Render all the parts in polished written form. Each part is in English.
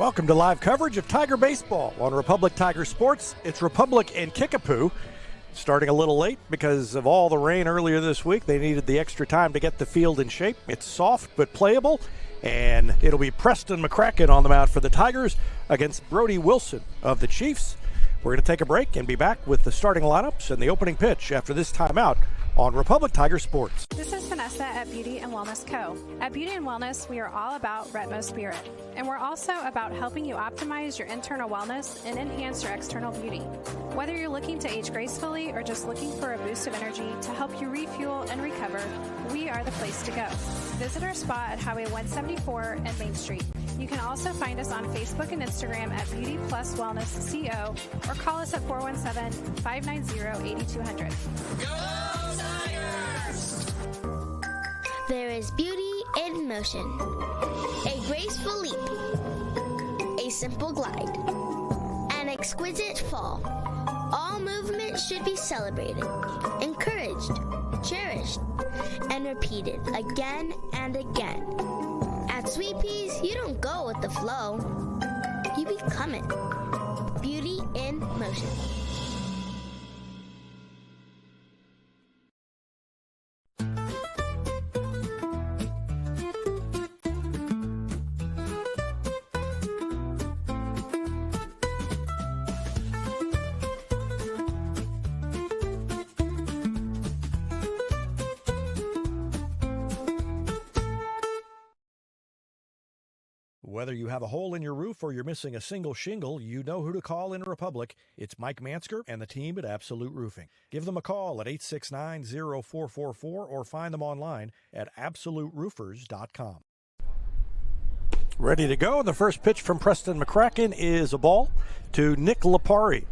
Welcome to live coverage of Tiger Baseball on Republic Tiger Sports. It's Republic and Kickapoo. Starting a little late because of all the rain earlier this week. They needed the extra time to get the field in shape. It's soft but playable, and it'll be Preston McCracken on the mound for the Tigers against Brody Wilson of the Chiefs. We're going to take a break and be back with the starting lineups and the opening pitch after this timeout on Republic Tiger Sports. This is Vanessa at Beauty and Wellness Co. At Beauty and Wellness, we are all about Retmo Spirit, and we're also about helping you optimize your internal wellness and enhance your external beauty. Whether you're looking to age gracefully or just looking for a boost of energy to help you refuel and recover, we are the place to go. Visit our spot at Highway 174 and Main Street. You can also find us on Facebook and Instagram at Beauty Plus Wellness CO or call us at 417-590-8200. There is beauty in motion, a graceful leap, a simple glide, an exquisite fall. All movement should be celebrated, encouraged, cherished, and repeated again and again. At Sweet Peas, you don't go with the flow, you become it. Beauty in motion. Whether you have a hole in your roof or you're missing a single shingle, you know who to call in Republic. It's Mike Mansker and the team at Absolute Roofing. Give them a call at 869-0444 or find them online at absoluteroofers.com. Ready to go. And the first pitch from Preston McCracken is a ball to Nick Lapari.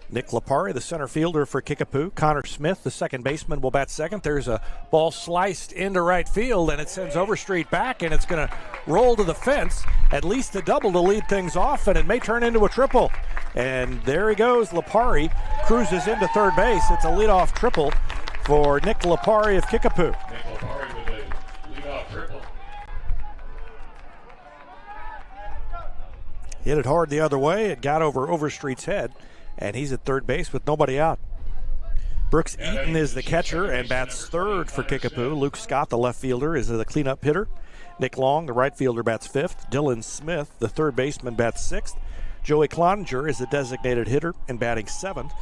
Nick Lapari, the center fielder for Kickapoo. Connor Smith, the second baseman, will bat second. There's a ball sliced into right field, and it sends Overstreet back, and it's going to roll to the fence. At least a double to lead things off, and it may turn into a triple. And there he goes. Lapari cruises into third base. It's a leadoff triple for Nick Lapari of Kickapoo. Nick Lapari with a leadoff triple. Hit it hard the other way. It got over Overstreet's head. And he's at third base with nobody out. Brooks Eaton is the catcher and bats third for Kickapoo. Luke Scott, the left fielder, is the cleanup hitter. Nick Long, the right fielder, bats fifth. Dylan Smith, the third baseman, bats sixth. Joey Cloninger is the designated hitter and batting seventh.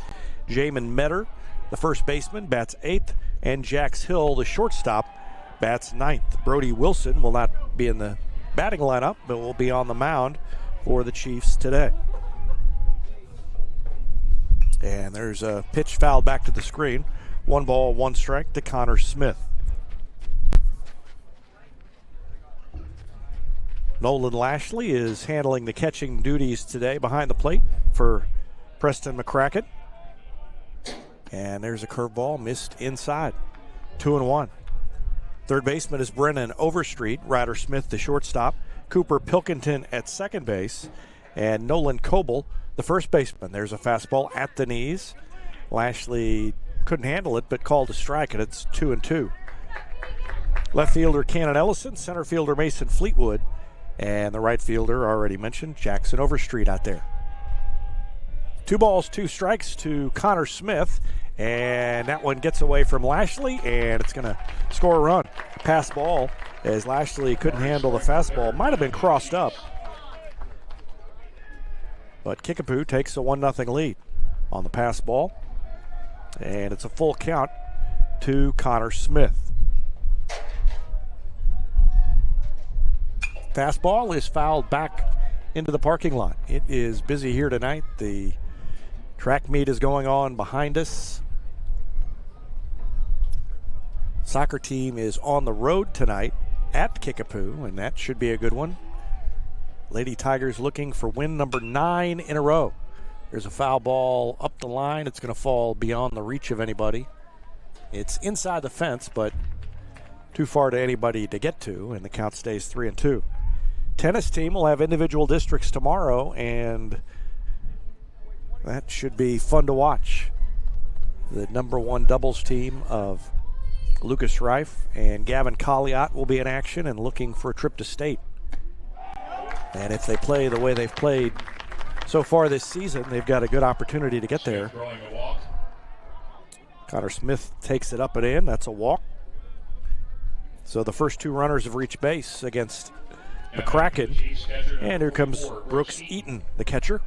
Jamin Metter, the first baseman, bats eighth. And Jax Hill, the shortstop, bats ninth. Brody Wilson will not be in the batting lineup, but will be on the mound for the Chiefs today. And there's a pitch fouled back to the screen. 1 ball, 1 strike to Connor Smith. Nolan Lashley is handling the catching duties today behind the plate for Preston McCracken. And there's a curveball missed inside. 2-1. Third baseman is Brennan Overstreet. Ryder Smith, the shortstop. Cooper Pilkington at second base. And Nolan Coble, the first baseman. There's a fastball at the knees. Lashley couldn't handle it, but called a strike, and it's 2-2. Left fielder Cannon Ellison, center fielder Mason Fleetwood, and the right fielder, already mentioned, Jackson Overstreet out there. 2 balls, 2 strikes to Connor Smith, and that one gets away from Lashley, and it's going to score a run. Pass ball, as Lashley couldn't handle the fastball. Might have been crossed up. But Kickapoo takes a 1-0 lead on the pass ball. And it's a full count to Connor Smith. Fastball is fouled back into the parking lot. It is busy here tonight. The track meet is going on behind us. Soccer team is on the road tonight at Kickapoo, and that should be a good one. Lady Tigers looking for win number 9 in a row. There's a foul ball up the line. It's going to fall beyond the reach of anybody. It's inside the fence, but too far to anybody to get to, and the count stays 3-2. Tennis team will have individual districts tomorrow, and that should be fun to watch. The number 1 doubles team of Lucas Reif and Gavin Colliot will be in action and looking for a trip to state. And if they play the way they've played so far this season, they've got a good opportunity to get there. Connor Smith takes it up and in. That's a walk. So the first two runners have reached base against McCracken. And here comes Brooks Eaton, the catcher.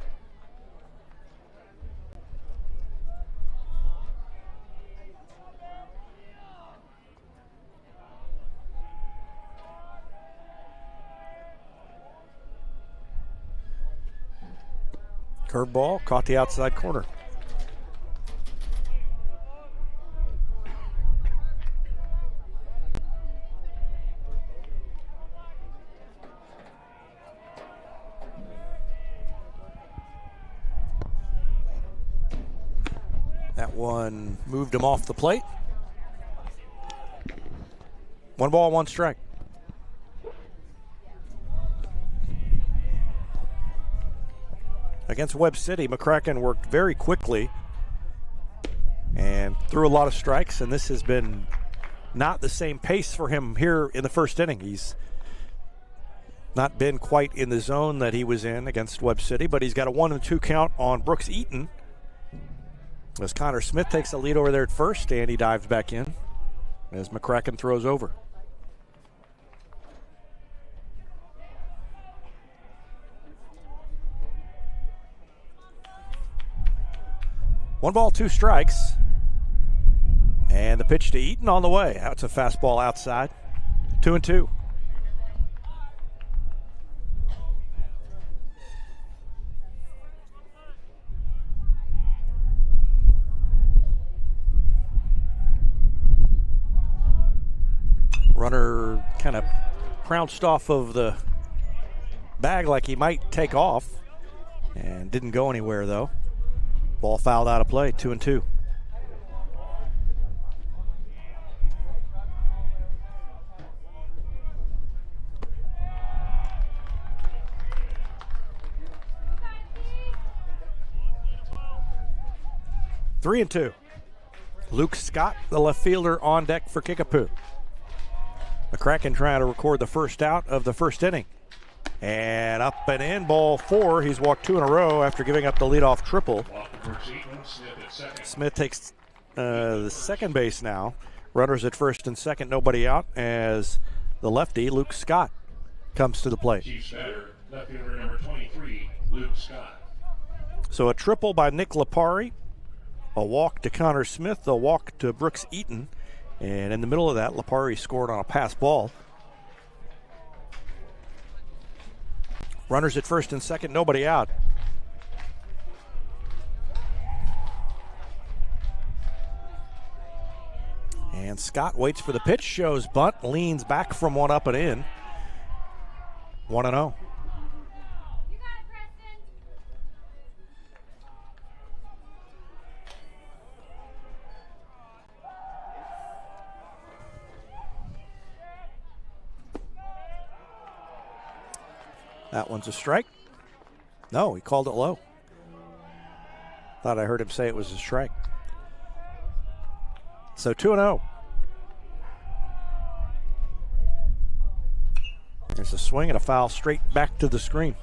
Curveball, caught the outside corner. That one moved him off the plate. 1 ball, 1 strike. Against Webb City, McCracken worked very quickly and threw a lot of strikes, and this has been not the same pace for him here in the first inning. He's not been quite in the zone that he was in against Webb City, but he's got a 1-2 count on Brooks Eaton as Connor Smith takes the lead over there at first, and he dives back in as McCracken throws over. One ball, 2 strikes. And the pitch to Eaton on the way. That's a fastball outside. 2-2. Runner kind of pounced off of the bag like he might take off and didn't go anywhere though. Ball fouled out of play, 2-2. Three and 2. Luke Scott, the left fielder, on deck for Kickapoo. McCracken trying to record the first out of the first inning. And up and in, ball 4. He's walked 2 in a row after giving up the leadoff triple. Smith takes the second base now. Runners at first and second, nobody out, as the lefty, Luke Scott, comes to the plate. Chiefs batter, left fielder number 23, Luke Scott. So a triple by Nick Lipari, a walk to Connor Smith, a walk to Brooks Eaton, and in the middle of that, Lipari scored on a pass ball. Runners at first and second, nobody out. And Scott waits for the pitch, shows bunt, leans back from one up and in. 1-0. That one's a strike. No, he called it low. Thought I heard him say it was a strike. So 2-0. There's a swing and a foul straight back to the screen.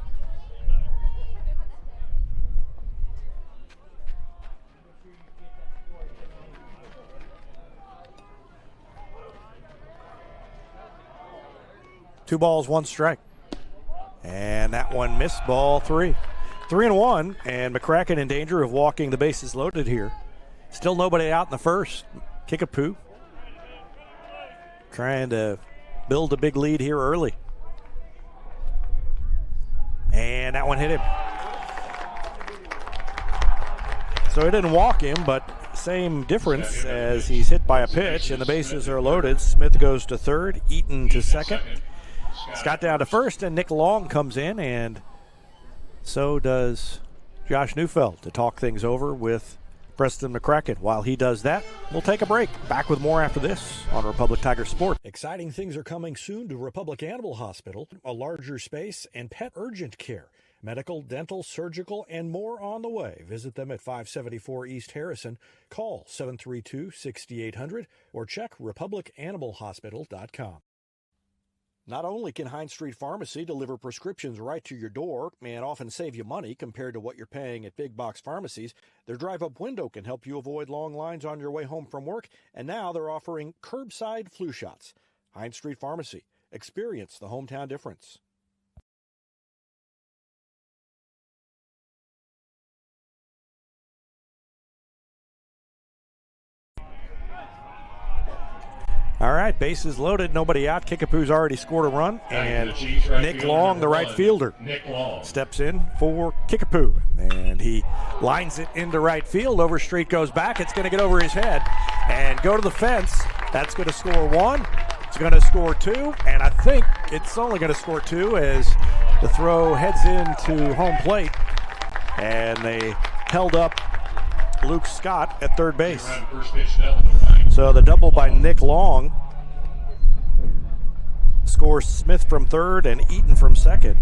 Two balls, 1 strike. And that one missed, ball 3. 3-1, and McCracken in danger of walking the bases loaded here. Still nobody out in the first. Kickapoo trying to build a big lead here early. And that one hit him. So it didn't walk him, but same difference as he's hit by a pitch, and the bases are loaded. Smith goes to third, Eaton to second. Scott down to first, and Nick Long comes in, and so does Josh Neufeld to talk things over with Preston McCracken. While he does that, we'll take a break. Back with more after this on Republic Tiger Sport. Exciting things are coming soon to Republic Animal Hospital. A larger space and pet urgent care. Medical, dental, surgical, and more on the way. Visit them at 574 East Harrison. Call 732-6800 or check republicanimalhospital.com. Not only can Hines Street Pharmacy deliver prescriptions right to your door and often save you money compared to what you're paying at big box pharmacies, their drive-up window can help you avoid long lines on your way home from work, and now they're offering curbside flu shots. Hines Street Pharmacy. Experience the hometown difference. All right, bases loaded, nobody out. Kickapoo's already scored a run, and Nick Long, the right fielder, steps in for Kickapoo, and he lines it into right field. Overstreet goes back. It's going to get over his head and go to the fence. That's going to score one. It's going to score two, and I think it's only going to score two as the throw heads into home plate, and they held up Luke Scott at third base. So the double by Nick Long scores Smith from third and Eaton from second.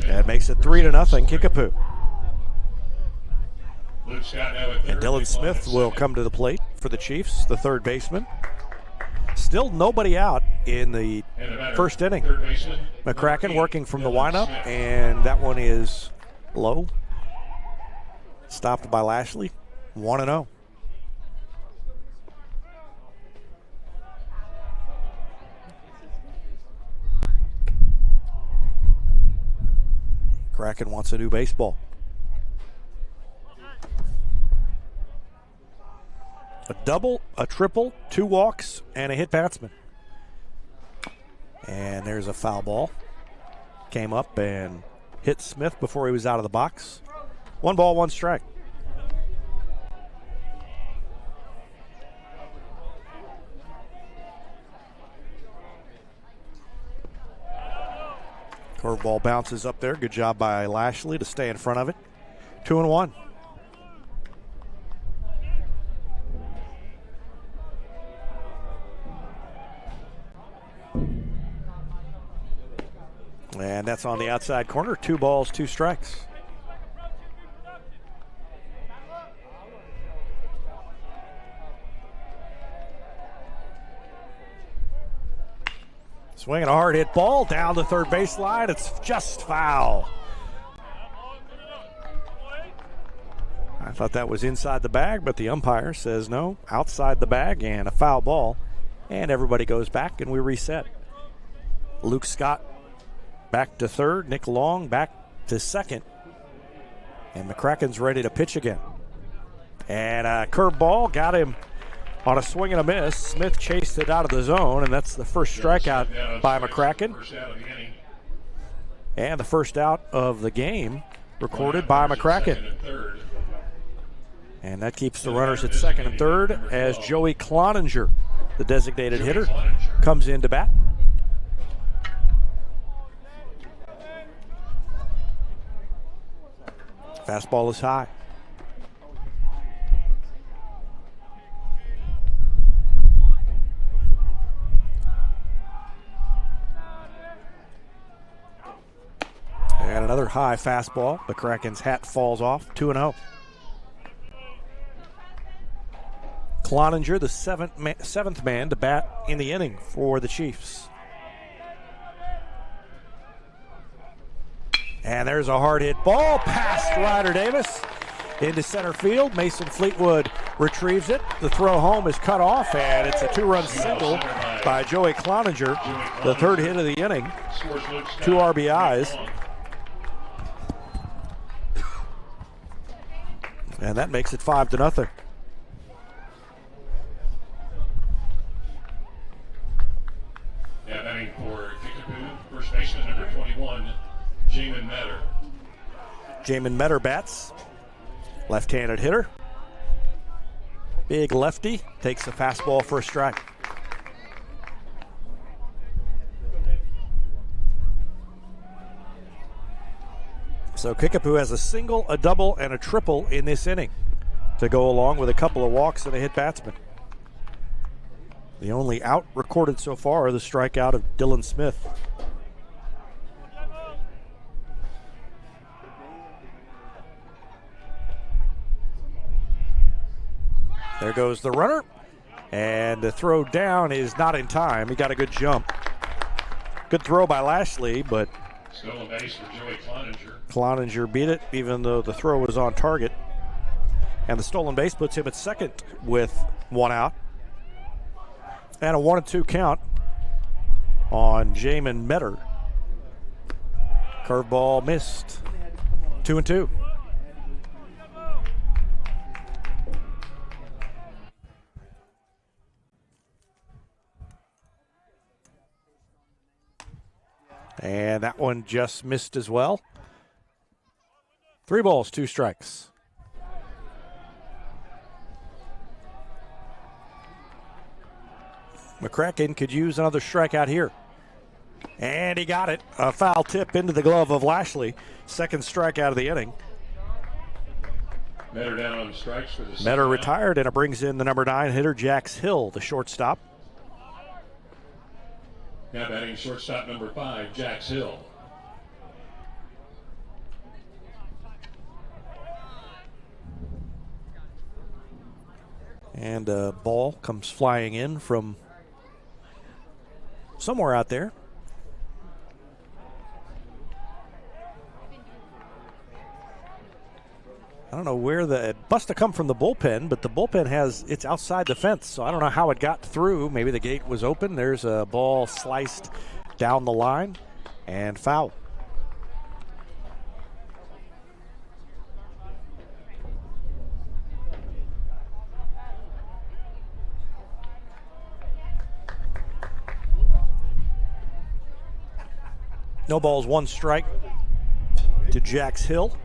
That makes it 3-0 Kickapoo. And Dylan Smith will come to the plate for the Chiefs, the third baseman. Still nobody out in the first inning. McCracken working from the windup, and that one is low. Stopped by Lashley. 1-0. Kraken wants a new baseball. A double, a triple, 2 walks, and a hit batsman. And there's a foul ball. Came up and hit Smith before he was out of the box. 1 ball, 1 strike. Curveball bounces up there. Good job by Lashley to stay in front of it. 2-1. And that's on the outside corner. 2 balls, 2 strikes. Swinging a hard hit ball down the third baseline. It's just foul. I thought that was inside the bag, but the umpire says no, outside the bag, and a foul ball. And everybody goes back and we reset. Luke Scott back to third. Nick Long back to second. And McCracken's ready to pitch again. And a curveball got him on a swing and a miss. Smith chased it out of the zone, and that's the first strikeout by McCracken. And the first out of the game recorded by McCracken. And that keeps the runners at second and third as Joey Cloninger, the designated hitter, comes in to bat. Fastball is high. And another high fastball. The Kraken's hat falls off. 2-0. Cloninger, the seventh man to bat in the inning for the Chiefs. And there's a hard hit ball past Ryder Davis into center field. Mason Fleetwood retrieves it. The throw home is cut off, and it's a 2-run single by Joey Cloninger, the third hit of the inning. 2 RBIs. And that makes it 5-0. Yeah, batting for Kickapoo, first baseman number 21, Jamin Metter. Jamin Metter bats. Left-handed hitter. Big lefty. Takes a fastball for a strike. So Kickapoo has a single, a double, and a triple in this inning to go along with a couple of walks and a hit batsman. The only out recorded so far are the strikeout of Dylan Smith. There goes the runner. And the throw down is not in time. He got a good jump. Good throw by Lashley, but Stolen base for Joey Cloninger. Cloninger beat it, even though the throw was on target. And the stolen base puts him at second with one out. And a 1-2 count on Jamin Metter. Curveball missed. 2-2. And that one just missed as well. 3 balls, 2 strikes. McCracken could use another strikeout here. And he got it. A foul tip into the glove of Lashley. Second strikeout of the inning. Metter down on strikes for the Metter retired, and it brings in the number 9 hitter, Jax Hill, the shortstop. Now batting shortstop number 5, Jax Hill. And a ball comes flying in from somewhere out there. I don't know where it must have come from the bullpen, but the bullpen it's outside the fence, so I don't know how it got through. Maybe the gate was open. There's a ball sliced down the line and foul. No balls, 1 strike to Jax Hill.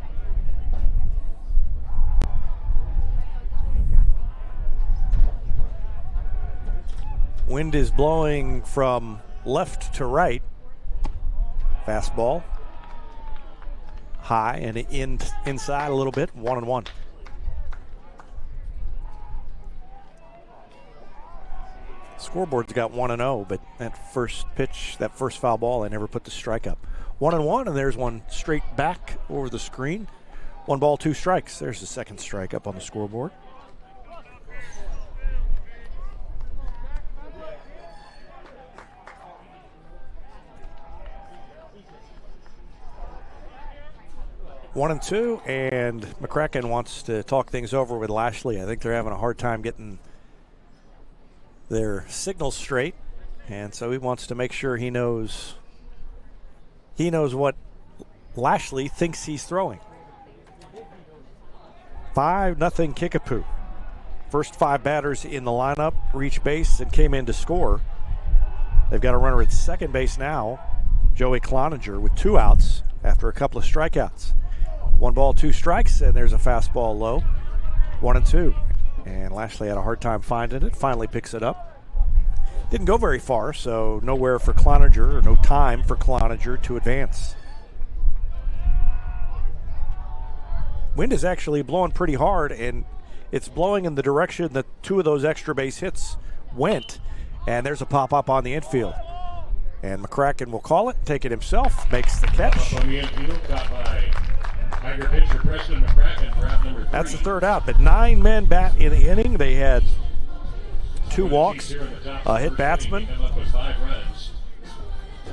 Wind is blowing from left to right. Fastball. High and inside a little bit. 1-1. Scoreboard's got 1-0, but that first pitch, that first foul ball, I never put the strike up. 1-1, and there's one straight back over the screen. 1 ball, 2 strikes. There's the second strike up on the scoreboard. One and two, and McCracken wants to talk things over with Lashley. I think they're having a hard time getting their signals straight, and so he wants to make sure he knows what Lashley thinks he's throwing. 5-0 Kickapoo. First 5 batters in the lineup reached base and came in to score. They've got a runner at second base now, Joey Cloninger, with 2 outs after a couple of strikeouts. 1 ball, 2 strikes, and there's a fastball low. 1-2. And Lashley had a hard time finding it. Finally picks it up. Didn't go very far, so nowhere for Cloninger, or no time for Cloninger to advance. Wind is actually blowing pretty hard, and it's blowing in the direction that 2 of those extra base hits went. And there's a pop-up on the infield. And McCracken will call it, take it himself, makes the catch. On the infield, caught by Tiger pitcher Preston McCracken for out number 3. That's the third out, but 9 men bat in the inning. They had 2 walks, a hit batsman,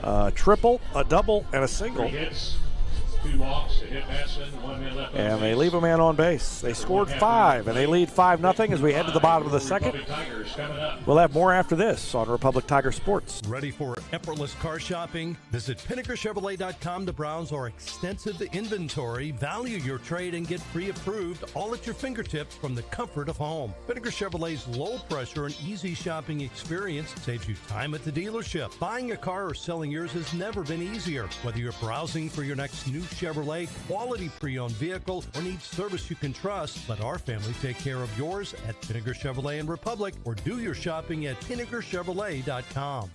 a triple, a double, and a single. 3 hits, 2 walks, a hit batsman, 1 man left on And they base. leave a man on base. They scored 5, and they lead 5-0 as we head to the bottom of the second. We'll have more after this on Republic Tiger Sports. Ready for effortless car shopping? Visit PinnakerChevrolet.com to browse our extensive inventory, value your trade, and get pre-approved all at your fingertips from the comfort of home. Pinnaker Chevrolet's low-pressure and easy shopping experience saves you time at the dealership. Buying a car or selling yours has never been easier. Whether you're browsing for your next new Chevrolet, quality pre-owned vehicle, or need service you can trust, let our family take care of yours at Pinnaker Chevrolet in Republic, or do your shopping at PinnakerChevrolet.com.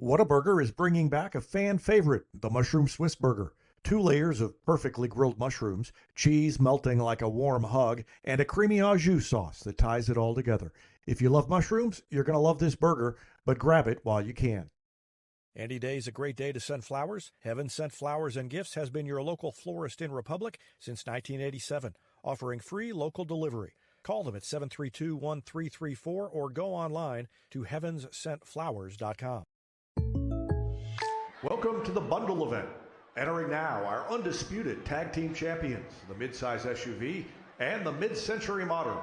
Whataburger is bringing back a fan favorite, the Mushroom Swiss Burger. 2 layers of perfectly grilled mushrooms, cheese melting like a warm hug, and a creamy au jus sauce that ties it all together. If you love mushrooms, you're going to love this burger, but grab it while you can. Any day is a great day to send flowers. Heaven Sent Flowers and Gifts has been your local florist in Republic since 1987. offering free local delivery. Call them at 732-1334 or go online to heavenssentflowers.com. Welcome to the bundle event. Entering now our undisputed tag team champions, the midsize SUV and the mid-century modern.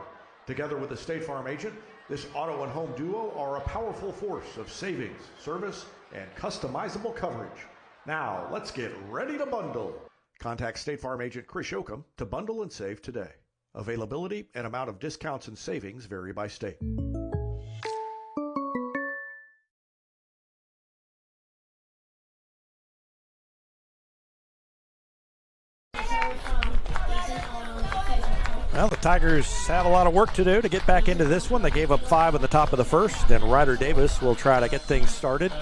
Together with the State Farm agent, this auto and home duo are a powerful force of savings, service, and customizable coverage. Now, let's get ready to bundle. Contact State Farm agent Chris Yoakum to bundle and save today. Availability and amount of discounts and savings vary by state. Well, the Tigers have a lot of work to do to get back into this one. They gave up 5 in the top of the first, and Ryder Davis will try to get things started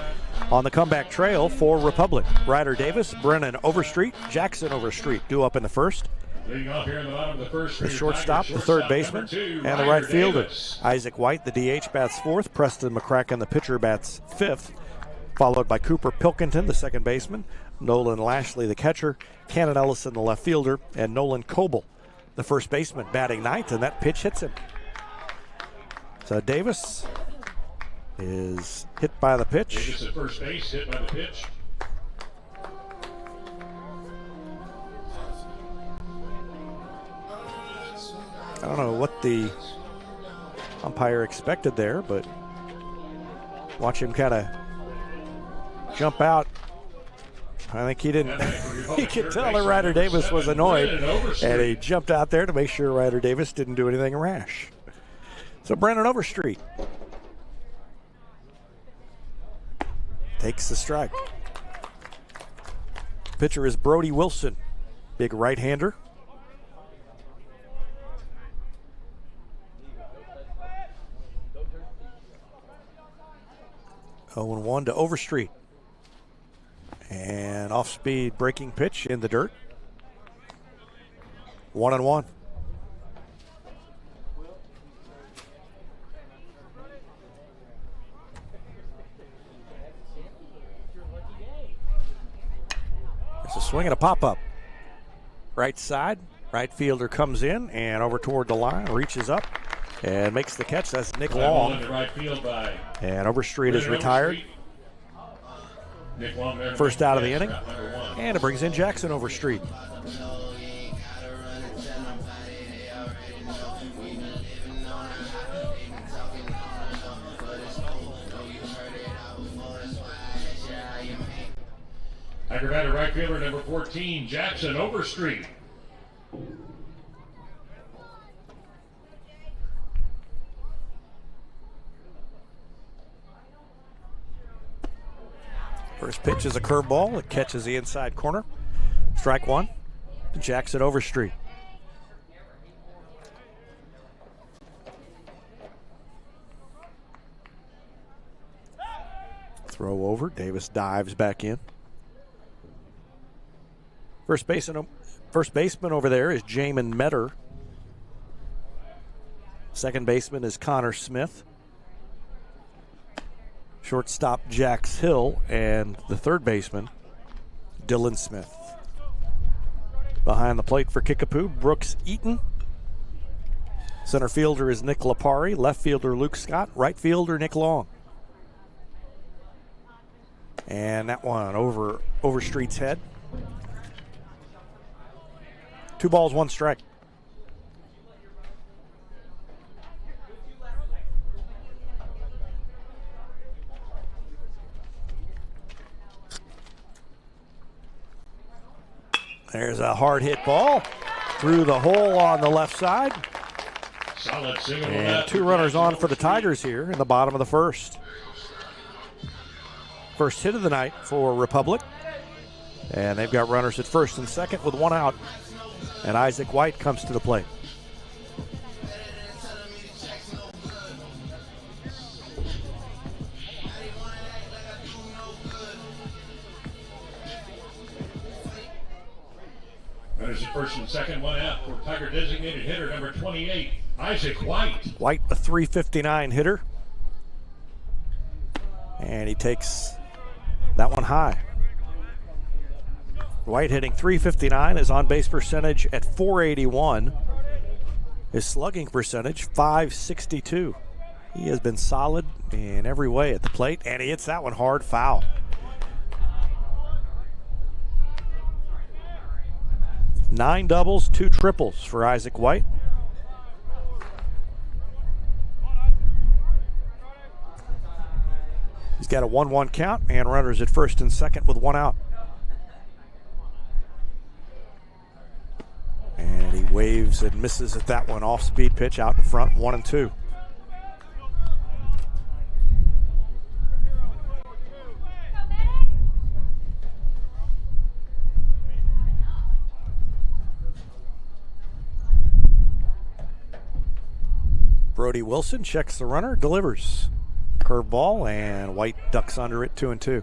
on the comeback trail for Republic. Ryder Davis, Brennan Overstreet, Jackson Overstreet due up in the first. Leading off here in the bottom of the first. The shortstop, the third baseman, and the right fielder. Isaac White, the DH, bats fourth. Preston McCracken, the pitcher, bats fifth. Followed by Cooper Pilkington, the second baseman. Nolan Lashley, the catcher. Cannon Ellison, the left fielder. And Nolan Coble, the first baseman, batting ninth, and that pitch hits him. So Davis is hit by the pitch. Davis at first base, hit by the pitch. I don't know what the umpire expected there, but watch him kind of jump out. I think he didn't. He could tell that Ryder Davis was annoyed, and he jumped out there to make sure Ryder Davis didn't do anything rash. So Brennan Overstreet takes the strike. Pitcher is Brody Wilson, big right-hander. 0-1 to Overstreet. And off-speed breaking pitch in the dirt. 1-1. There's a swing and a pop-up. Right side. Right fielder comes in and over toward the line, reaches up and makes the catch. That's Nick Long. Right field by and Overstreet is retired. Nick Long there, first out of the inning. And it brings in Jackson Overstreet. Tiger batter right fielder number 14, Jackson Overstreet. First pitch is a curveball. It catches the inside corner. Strike one to Jackson Overstreet. Throw over. Davis dives back in. First baseman over there is Jamin Metter. Second baseman is Connor Smith. Shortstop Jax Hill, and the third baseman Dylan Smith. Behind the plate for Kickapoo, Brooks Eaton. Center fielder is Nick Lapari. Left fielder Luke Scott. Right fielder Nick Long. And that one over Overstreet's head. 2 balls, 1 strike. There's a hard hit ball through the hole on the left side. Solid single. And 2 runners on for the Tigers here in the bottom of the first. First hit of the night for Republic. And they've got runners at first and second with 1 out. And Isaac White comes to the plate. Runners at first and second, 1 out for Tiger designated hitter number 28, Isaac White. White, a .359 hitter. And he takes that one high. White hitting .359, his on-base percentage at .481. His slugging percentage, .562. He has been solid in every way at the plate, and he hits that one hard, foul. Nine doubles, 2 triples for Isaac White. He's got a 1-1 count and runners at first and second with 1 out. And he waves and misses at that one. Off-speed pitch out in front, 1-2. Brody Wilson checks the runner, delivers. Curveball, and White ducks under it, 2-2.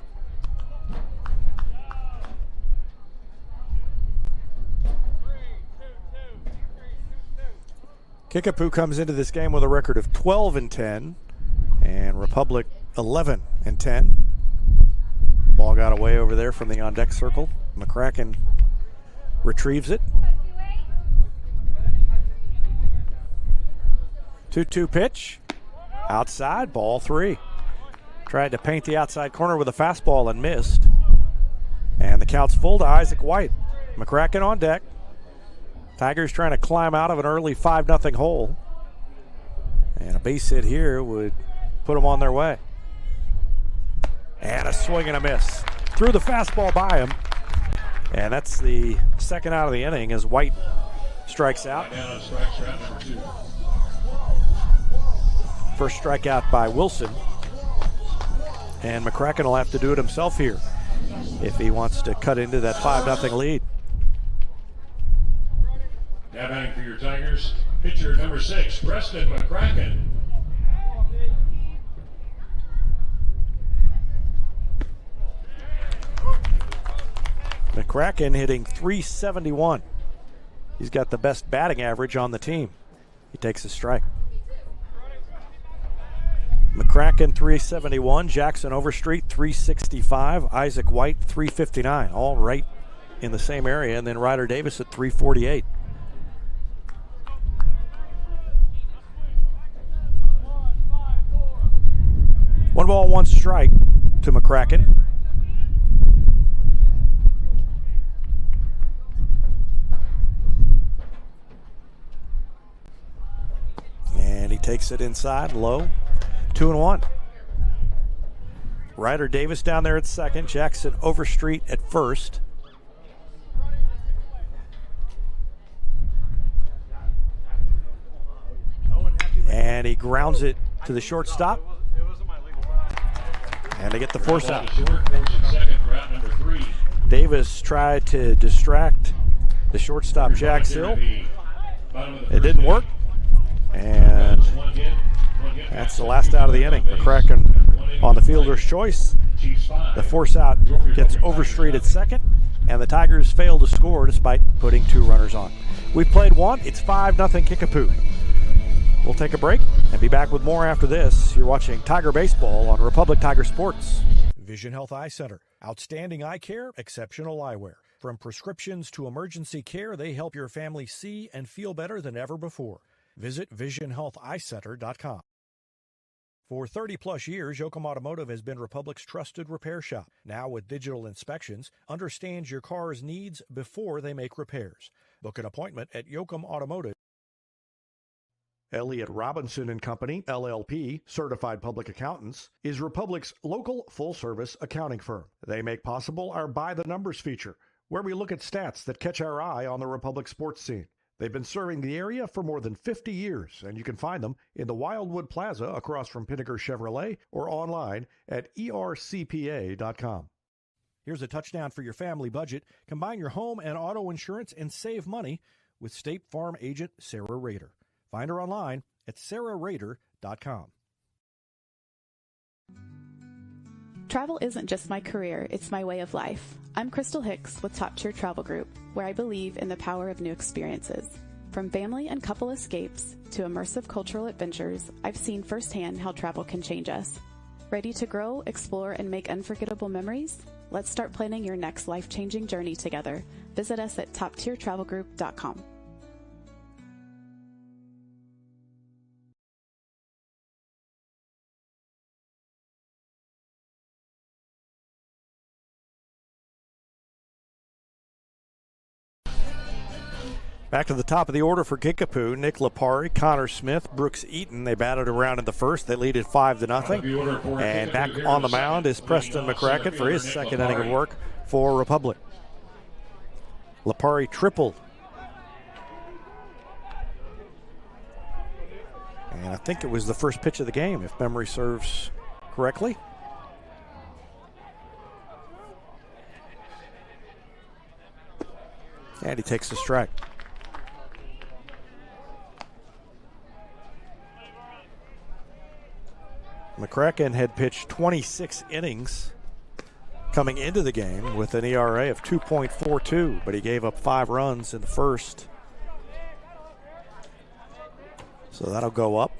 Kickapoo comes into this game with a record of 12-10, and Republic 11-10. Ball got away over there from the on-deck circle. McCracken retrieves it. 2-2 pitch. Outside, ball 3. Tried to paint the outside corner with a fastball and missed. And the count's full to Isaac White. McCracken on deck. Tigers trying to climb out of an early 5-0 hole. And a base hit here would put them on their way. And a swing and a miss. Threw the fastball by him. And that's the second out of the inning as White strikes out. First strikeout by Wilson. And McCracken will have to do it himself here if he wants to cut into that 5-0 lead. Now batting for your Tigers, pitcher number 6, Preston McCracken. McCracken hitting .371. He's got the best batting average on the team. He takes a strike. McCracken .371, Jackson Overstreet .365, Isaac White .359, all right in the same area, and then Ryder Davis at .348. One ball, one strike to McCracken. And he takes it inside, low. 2-1. Ryder Davis down there at second. Jackson Overstreet at first. And he grounds it to the shortstop. And they get the force out. Davis tried to distract the shortstop, Jack Sill. It didn't work. And that's the last out of the inning. McCracken on the fielder's choice. The force out gets Overstreet at second, and the Tigers fail to score despite putting 2 runners on. We've played 1. It's 5-0 Kickapoo. We'll take a break and be back with more after this. You're watching Tiger Baseball on Republic Tiger Sports. Vision Health Eye Center. Outstanding eye care, exceptional eyewear. From prescriptions to emergency care, they help your family see and feel better than ever before. Visit visionhealtheyecenter.com. For 30-plus years, Yoakum Automotive has been Republic's trusted repair shop. Now with digital inspections, understands your car's needs before they make repairs. Book an appointment at Yoakum Automotive. Elliott Robinson and Company, LLP, Certified Public Accountants, is Republic's local full-service accounting firm. They make possible our By the Numbers feature, where we look at stats that catch our eye on the Republic sports scene. They've been serving the area for more than 50 years, and you can find them in the Wildwood Plaza across from Pinnaker Chevrolet or online at ercpa.com. Here's a touchdown for your family budget. Combine your home and auto insurance and save money with State Farm agent Sarah Rader. Find her online at sarahrader.com. Travel isn't just my career, it's my way of life. I'm Crystal Hicks with Top Tier Travel Group, where I believe in the power of new experiences. From family and couple escapes to immersive cultural adventures, I've seen firsthand how travel can change us. Ready to grow, explore, and make unforgettable memories? Let's start planning your next life-changing journey together. Visit us at toptiertravelgroup.com. Back to the top of the order for Kickapoo. Nick Lapari, Connor Smith, Brooks Eaton. They batted around in the first. They lead it 5-0. And back on the mound is Preston McCracken for his second inning of work for Republic. Lapari tripled. And I think it was the first pitch of the game, if memory serves correctly. And he takes the strike. McCracken had pitched 26 innings coming into the game with an ERA of 2.42, but he gave up 5 runs in the first. So that'll go up.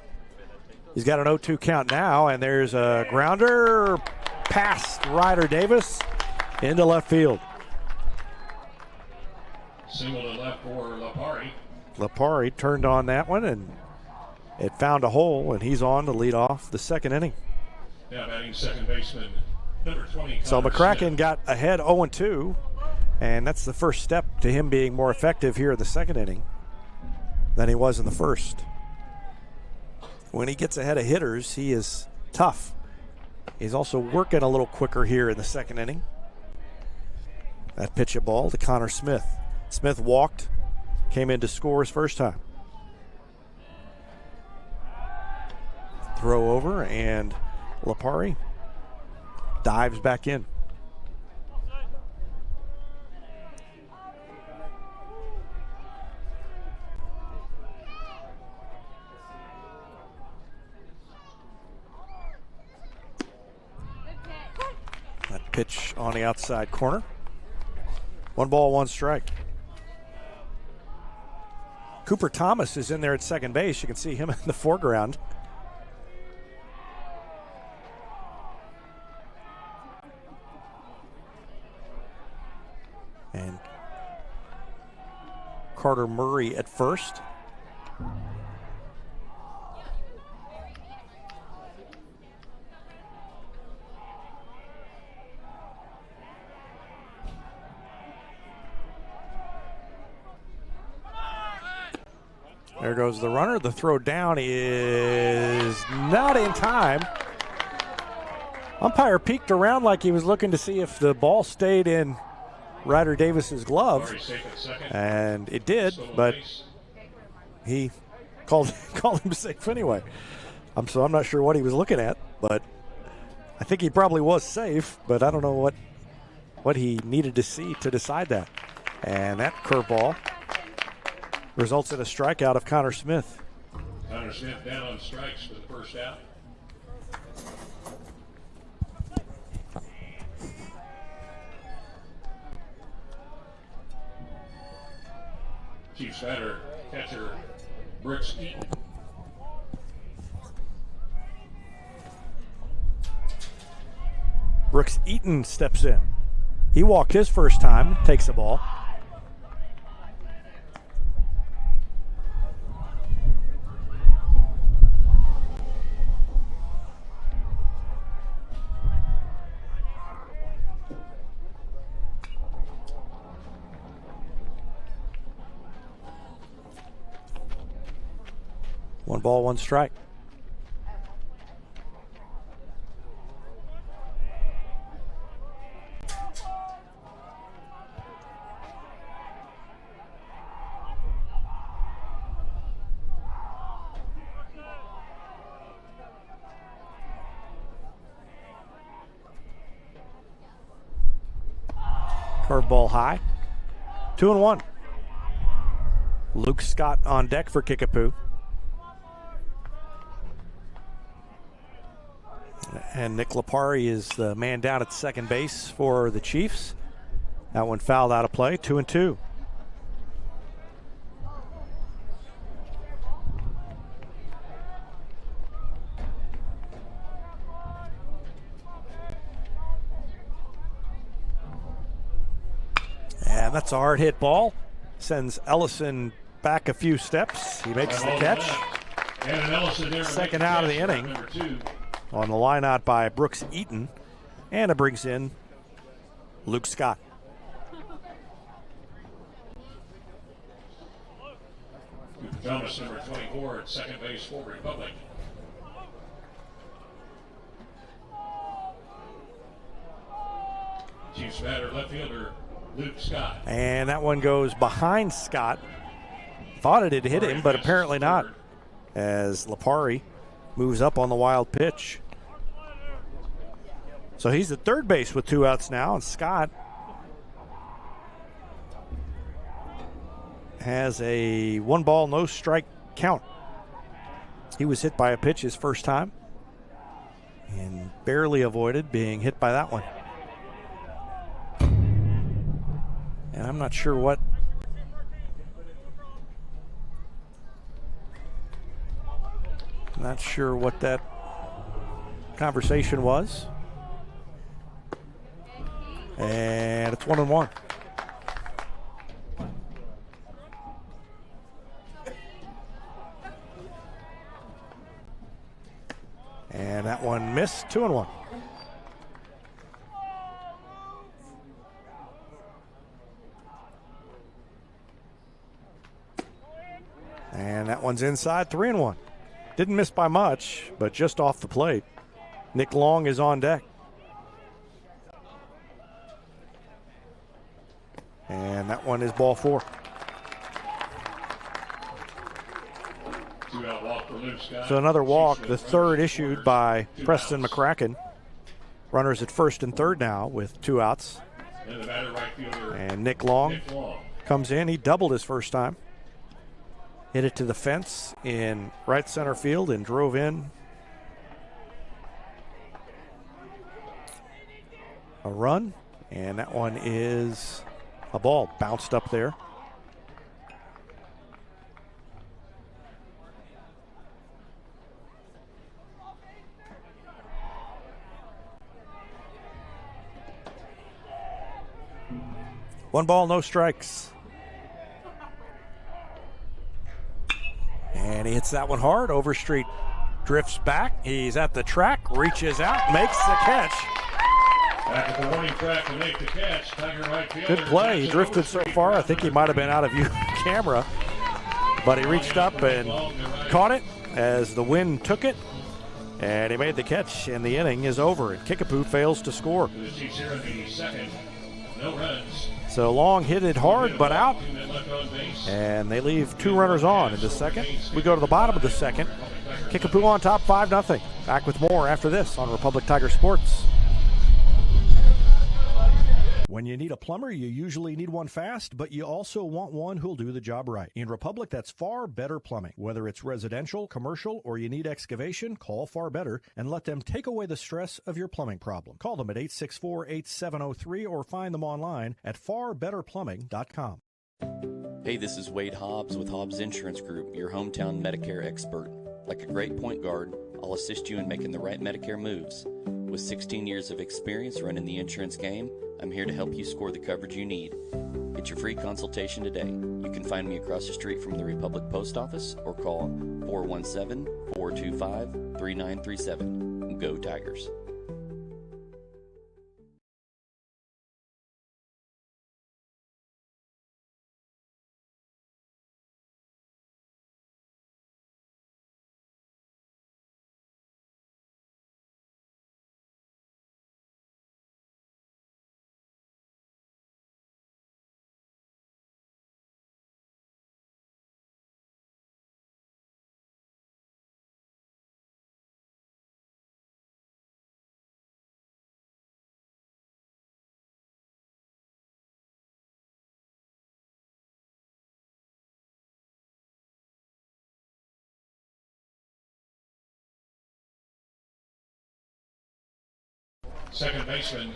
He's got an 0-2 count now, and there's a grounder past Ryder Davis into left field. Single to left for Lapari. Lapari turned on that one, and it found a hole, and he's on to lead off the second inning. Now batting second baseman, number 20. So Connor McCracken Smith. got ahead 0-2, and that's the first step to him being more effective here in the second inning than he was in the first. When he gets ahead of hitters, he is tough. He's also working a little quicker here in the second inning. That pitch a ball to Connor Smith. Smith walked, came in to score his first time. Throw over, and Lapari dives back in. That pitch on the outside corner. 1 ball, 1 strike. Cooper Thomas is in there at second base. You can see him in the foreground. And Carter Murray at first. There goes the runner. The throw down is not in time. Umpire peeked around like he was looking to see if the ball stayed in Ryder Davis's glove, and it did, but he called him safe anyway. I'm not sure what he was looking at, but I think he probably was safe, but I don't know what he needed to see to decide that. And that curveball results in a strikeout of Connor Smith. Connor Smith down on strikes for the first out. Chiefs batter, catcher Brooks Eaton. Brooks Eaton steps in. He walked his first time, takes the ball. One ball, 1 strike. Curveball high. 2-1. Luke Scott on deck for Kickapoo. And Nick Lapari is the man down at second base for the Chiefs. That one fouled out of play, 2-2. And that's a hard hit ball. Sends Ellison back a few steps. He makes the catch. Second out of the inning. On the line out by Brooks Eaton. And it brings in Luke Scott. Thomas, number 24, at second base for Republic. Chiefs batter, left fielder, Luke Scott. And that one goes behind Scott. Thought it had hit him, but apparently not, as Lipari moves up on the wild pitch. So he's at third base with 2 outs now, and Scott has a 1-ball, no strike count. He was hit by a pitch his first time and barely avoided being hit by that one. And I'm not sure what that conversation was. And it's 1-1. And that one missed. 2-1. And that one's inside. 3-1. Didn't miss by much, but just off the plate. Nick Long is on deck. And that one is ball 4. 2-out walk for Luke Scott. So another walk, the third issued by Preston McCracken. Runners at first and third now with 2 outs. And the batter, right fielder, And Nick Long Nick Long. comes in. He doubled his first time. Hit it to the fence in right center field and drove in a run. And that one is a ball. Bounced up there. One ball, no strikes. And he hits that one hard. Overstreet drifts back. He's at the track, reaches out, makes the catch. Back at the warning track to make the catch. Tiger right fielder. Good play. He drifted so far. I think he might have been out of view camera. But he reached up and caught it as the wind took it. And he made the catch, and the inning is over. And Kickapoo fails to score. The Chiefs here in the second. No runs. So Long hit it hard, but out. And they leave 2 runners on in the second. We go to the bottom of the second. Kickapoo on top, 5-0. Back with more after this on Republic Tiger Sports. When you need a plumber, you usually need one fast, but you also want one who'll do the job right. In Republic, that's Far Better Plumbing. Whether it's residential, commercial, or you need excavation, call Far Better and let them take away the stress of your plumbing problem. Call them at 864-8703 or find them online at farbetterplumbing.com. Hey, this is Wade Hobbs with Hobbs Insurance Group, your hometown Medicare expert. Like a great point guard, I'll assist you in making the right Medicare moves. With 16 years of experience running the insurance game, I'm here to help you score the coverage you need. Get your free consultation today. You can find me across the street from the Republic Post Office or call 417-425-3937. Go Tigers. Second baseman,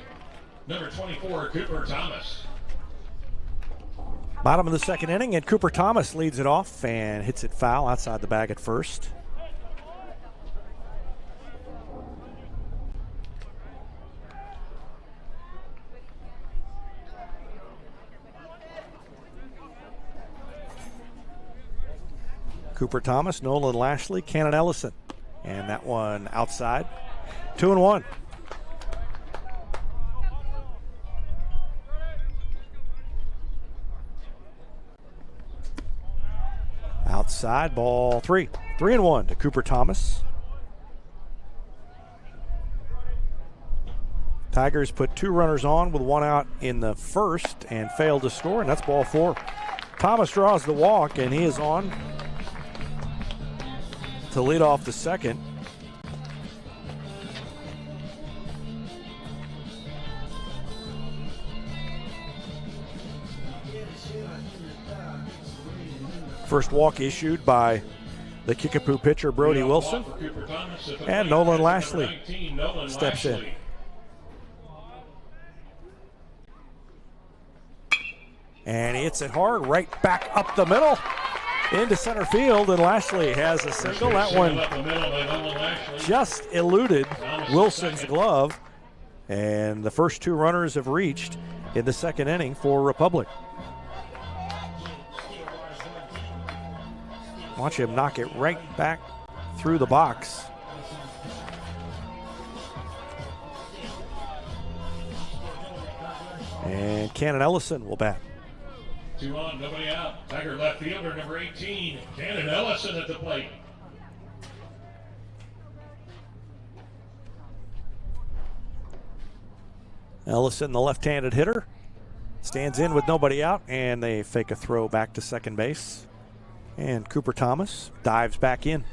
number 24, Cooper Thomas. Bottom of the second inning, and Cooper Thomas leads it off and hits it foul outside the bag at first. Cooper Thomas, Nolan Lashley, Cannon Ellison. And that one outside. 2-1. Outside, ball 3. 3-1 to Cooper Thomas. Tigers put 2 runners on with 1 out in the first and failed to score, and that's ball 4. Thomas draws the walk, and he is on to lead off the second. First walk issued by the Kickapoo pitcher, Brody Wilson. And Nolan Lashley steps in. And he hits it hard, right back up the middle into center field, and Lashley has a single. That one just eluded Wilson's glove, and the first 2 runners have reached in the second inning for Republic. Watch him knock it right back through the box. And Cannon Ellison will bat. 2 on, nobody out. Tiger left fielder number 18, Cannon Ellison at the plate. Ellison, the left-handed hitter, stands in with nobody out, and they fake a throw back to second base. And Cooper Thomas dives back in.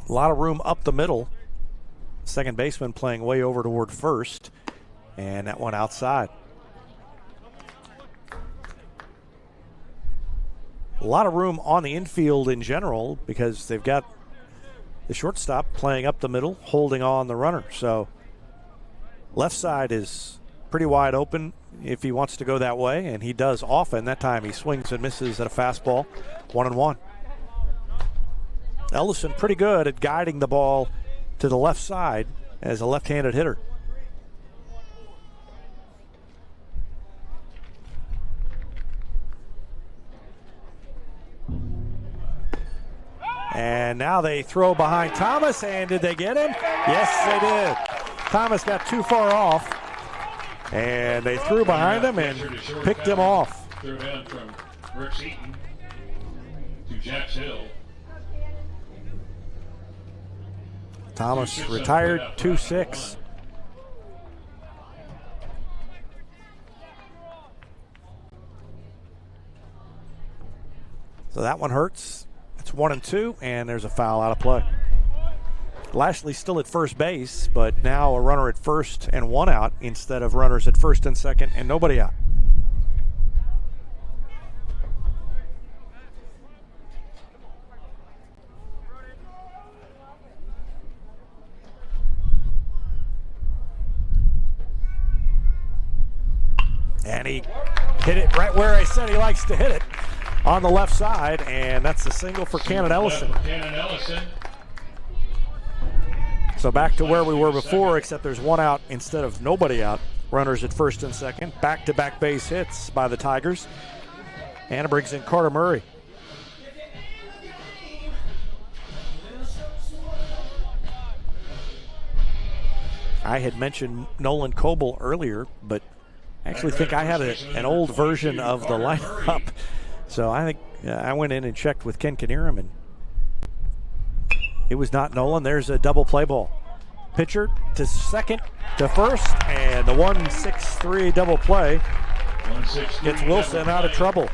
A lot of room up the middle. Second baseman playing way over toward first, and that one outside. A lot of room on the infield in general because they've got the shortstop playing up the middle, holding on the runner. So left side is pretty wide open if he wants to go that way, and he does often. That time he swings and misses at a fastball. 1-1. Ellison pretty good at guiding the ball to the left side as a left-handed hitter. And now they throw behind Thomas, and did they get him? Yes, they did. Thomas got too far off, and they threw behind him and picked him off. Throw down from Brooks Eaton to Jax Hill. Thomas retired 2-6. So that one hurts. It's 1-2, and there's a foul out of play. Lashley still at first base, but now a runner at first and 1 out instead of runners at first and second and nobody out. And he hit it right where I said he likes to hit it, on the left side, and that's a single for Cannon Ellison. So back to where we were before, except there's 1 out instead of nobody out. Runners at first and second. Back-to-back base hits by the Tigers. And it brings in Carter Murray. I had mentioned Nolan Coble earlier, but I actually think I had an old version of the lineup. So I think I went in and checked with Ken Knierim, and it was not Nolan. There's a double play ball. Pitcher to second to first, and the 1-6-3 double play gets Wilson out of trouble.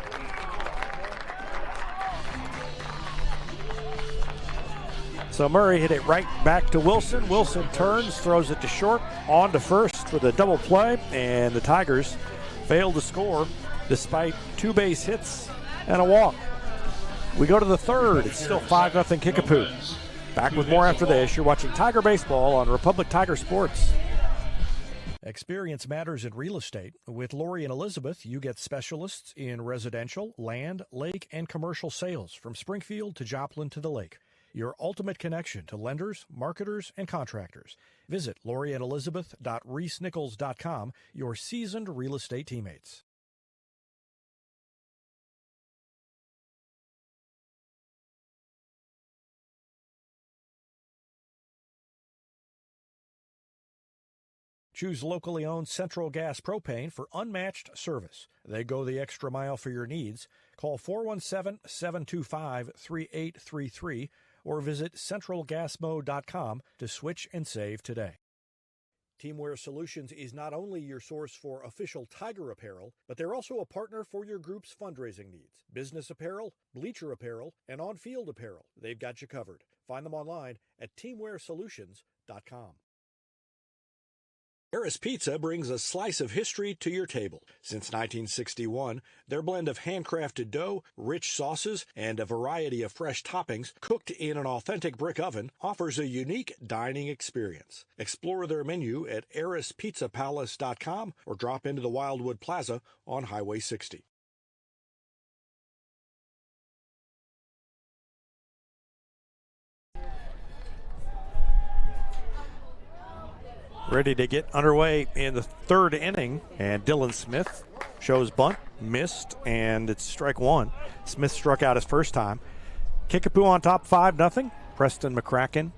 So Murray hit it right back to Wilson. Wilson turns, throws it to short, on to first for the double play, and the Tigers failed to score despite 2 base hits and a walk. We go to the third. It's still 5-0 Kickapoo. Back with more after this. You're watching Tiger Baseball on Republic Tiger Sports. Experience matters in real estate. With Lori and Elizabeth, you get specialists in residential, land, lake, and commercial sales from Springfield to Joplin to the lake. Your ultimate connection to lenders, marketers, and contractors. Visit loriandelizabeth.reesnichols.com, your seasoned real estate teammates. Choose locally owned Central Gas Propane for unmatched service. They go the extra mile for your needs. Call 417-725-3833 or visit centralgasmo.com to switch and save today. Teamwear Solutions is not only your source for official Tiger apparel, but they're also a partner for your group's fundraising needs. Business apparel, bleacher apparel, and on-field apparel. They've got you covered. Find them online at teamwearsolutions.com. Harris Pizza brings a slice of history to your table. Since 1961, their blend of handcrafted dough, rich sauces, and a variety of fresh toppings cooked in an authentic brick oven offers a unique dining experience. Explore their menu at harrispizzapalace.com or drop into the Wildwood Plaza on Highway 60. Ready to get underway in the third inning, and Dylan Smith shows bunt, missed, and it's strike one. Smith struck out his first time. Kickapoo on top 5-0. Preston McCracken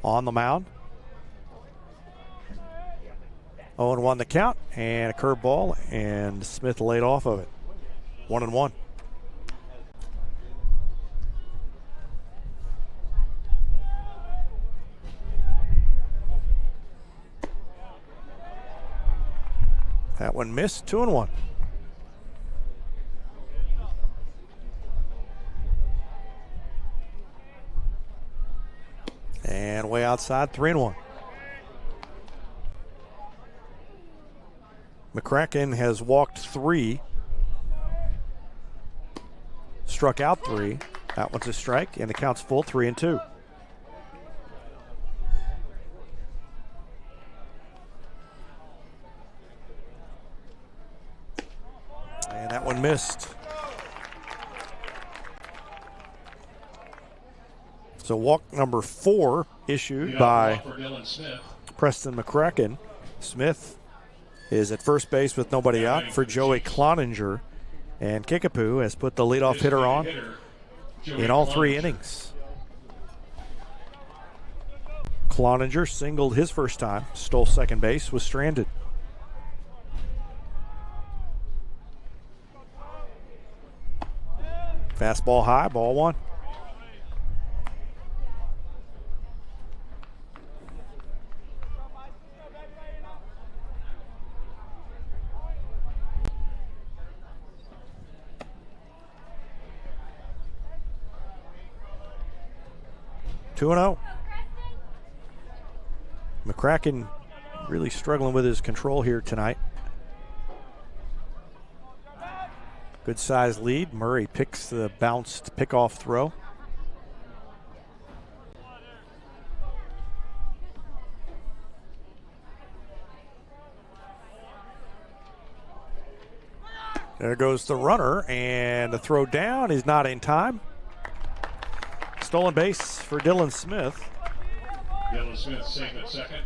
on the mound. 0-1 the count, and a curveball, and Smith laid off of it. 1-1. That one missed, 2-1. And way outside, 3-1. McCracken has walked 3, struck out 3. That one's a strike, and the count's full, 3-2. And that one missed. So walk number 4 issued by Preston McCracken. Smith is at first base with nobody out for Joey Cloninger. And Kickapoo has put the leadoff hitter on in all 3 innings. Cloninger singled his first time, stole second base, was stranded. Fastball high, ball 1. Two and 0. McCracken really struggling with his control here tonight. Good size lead. Murray picks the bounced pickoff throw. There goes the runner, and the throw down is not in time. Stolen base for Dylan Smith. Dylan Smith safe at second.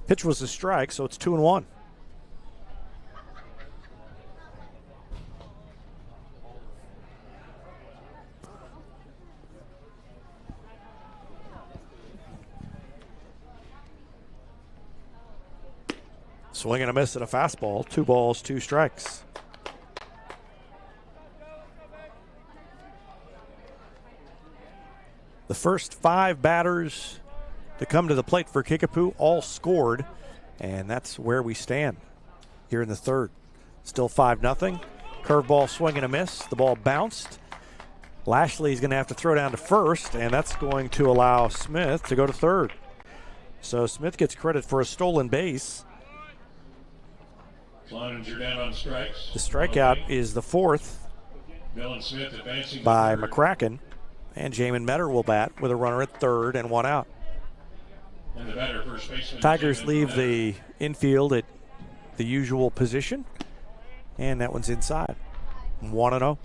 Pitch was a strike, so it's 2-1. Swing and a miss at a fastball. 2 balls, 2 strikes. The first 5 batters to come to the plate for Kickapoo all scored, and that's where we stand here in the third. Still 5-0. Curveball swing and a miss. The ball bounced. Lashley's going to have to throw down to first, and that's going to allow Smith to go to third. So Smith gets credit for a stolen base. Cloninger down on strikes. The strikeout is the 4th Dylan Smith advancing by to third. McCracken. And Jamin Metter will bat with a runner at third and 1 out. And the batter, first baseman, Tigers Jamin leave Metter. the infield at the usual position. And that one's inside. 1-0.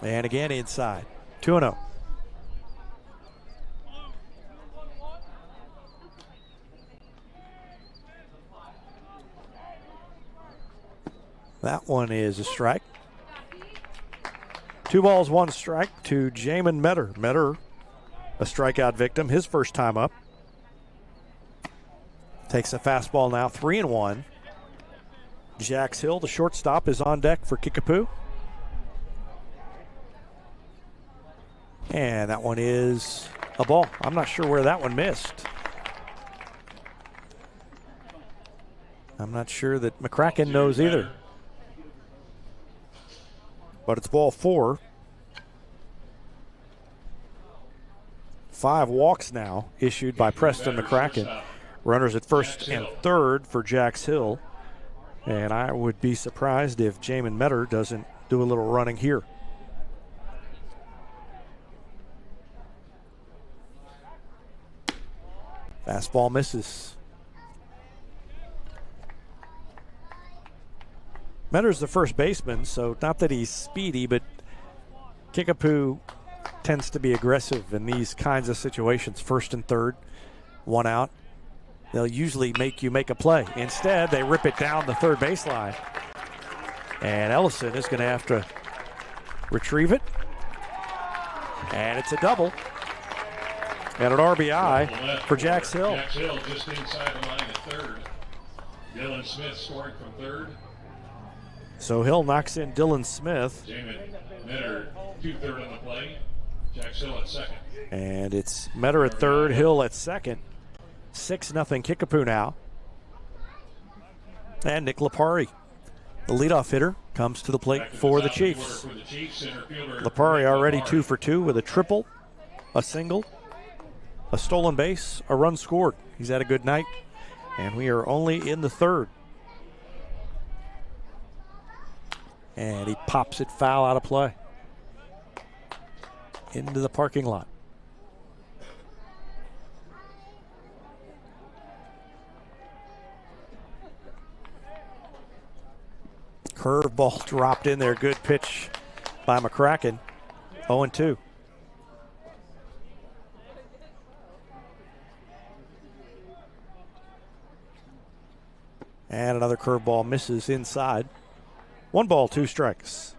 And again inside. 2-0. That one is a strike. 2 balls, 1 strike to Jamin Metter. Metter, a strikeout victim, his first time up. Takes a fastball now, 3-1. Jax Hill, the shortstop, is on deck for Kickapoo. And that one is a ball. I'm not sure where that one missed. I'm not sure that McCracken knows either. But it's ball 4. 5 walks now issued by Preston McCracken. Runners at first and third for Jax Hill. And I would be surprised if Jamin Metter doesn't do a little running here. Fastball misses. Metter's the first baseman, so not that he's speedy, but Kickapoo tends to be aggressive in these kinds of situations. First and third, 1 out. They'll usually make you make a play. Instead, they rip it down the third baseline. And Ellison is going to have to retrieve it. And it's a double. And an RBI for Jax Hill. Jax Hill just inside the line at third. Dylan Smith scoring from third. So Hill knocks in Dylan Smith. Jamin Metter 2-3 on the play. Jax Hill at second. And it's Metter at third, Hill at second. 6-0 Kickapoo now. And Nick Lipari, the leadoff hitter, comes to the plate for the Chiefs. Lipari already 2 for 2 with a triple, a single, a stolen base, a run scored. He's had a good night, and we are only in the third. And he pops it foul out of play into the parking lot. Curveball dropped in there. Good pitch by McCracken. 0-2. And another curveball misses inside. 1 ball, 2 strikes.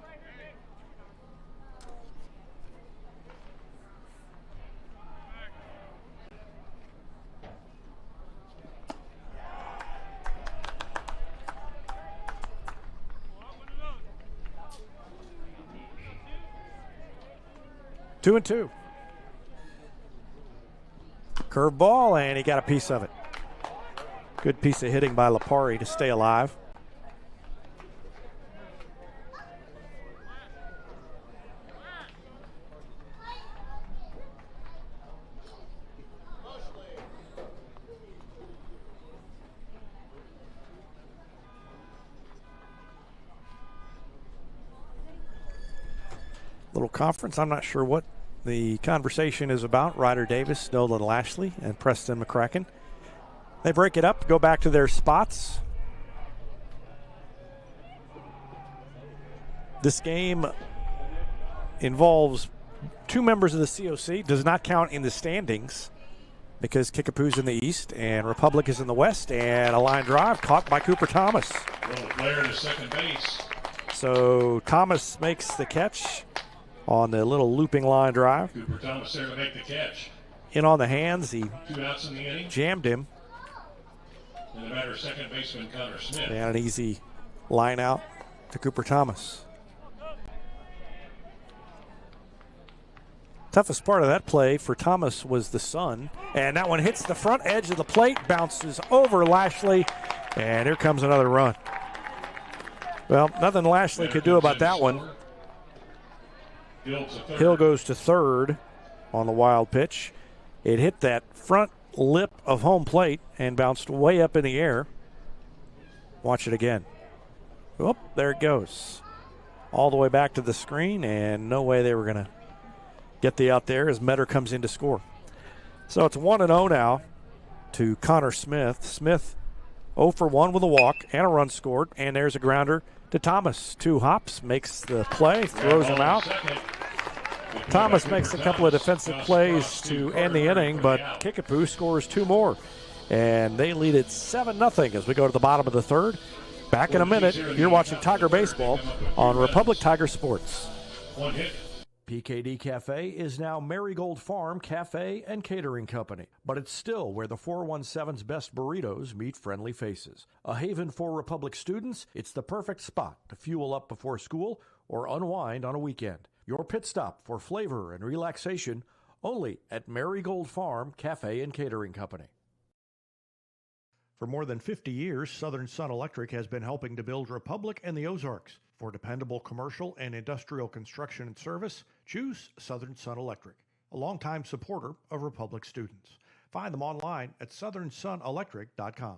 Two and 2. Curveball, and he got a piece of it. Good piece of hitting by Lipari to stay alive. Little conference. I'm not sure what the conversation is about. Ryder Davis, Nolan Lashley, and Preston McCracken. They break it up, go back to their spots. This game involves 2 members of the COC. Does not count in the standings because Kickapoo's in the east and Republic is in the west. And a line drive caught by Cooper Thomas. Player to second base. So Thomas makes the catch on the little looping line drive. Cooper Thomas there to make the catch. In on the hands, he 2 outs in the inning. jammed him. And the batter, second baseman Connor Smith. And an easy line out to Cooper Thomas. Toughest part of that play for Thomas was the sun. And that one hits the front edge of the plate, bounces over Lashley, and here comes another run. Well, nothing Lashley could do about that one. Hill goes to third on the wild pitch. It hit that front lip of home plate and bounced way up in the air. Watch it again. Whoop, there it goes. All the way back to the screen, and no way they were going to get the out there as Metter comes in to score. So it's 1-0 now to Connor Smith. Smith 0 for 1 with a walk and a run scored, and there's a grounder to Thomas. 2 hops, makes the play, throws him out. Thomas makes a couple of defensive plays to end the inning, but Kickapoo scores 2 more. And they lead it 7-0 as we go to the bottom of the third. Back in a minute. You're watching Tiger Baseball on Republic Tiger Sports. One hit. PKD Cafe is now Marigold Farm Cafe and Catering Company, but it's still where the 417's best burritos meet friendly faces. A haven for Republic students, it's the perfect spot to fuel up before school or unwind on a weekend. Your pit stop for flavor and relaxation only at Marigold Farm Cafe and Catering Company. For more than 50 years, Southern Sun Electric has been helping to build Republic and the Ozarks. For dependable commercial and industrial construction and service, choose Southern Sun Electric, a longtime supporter of Republic students. Find them online at southernsunelectric.com.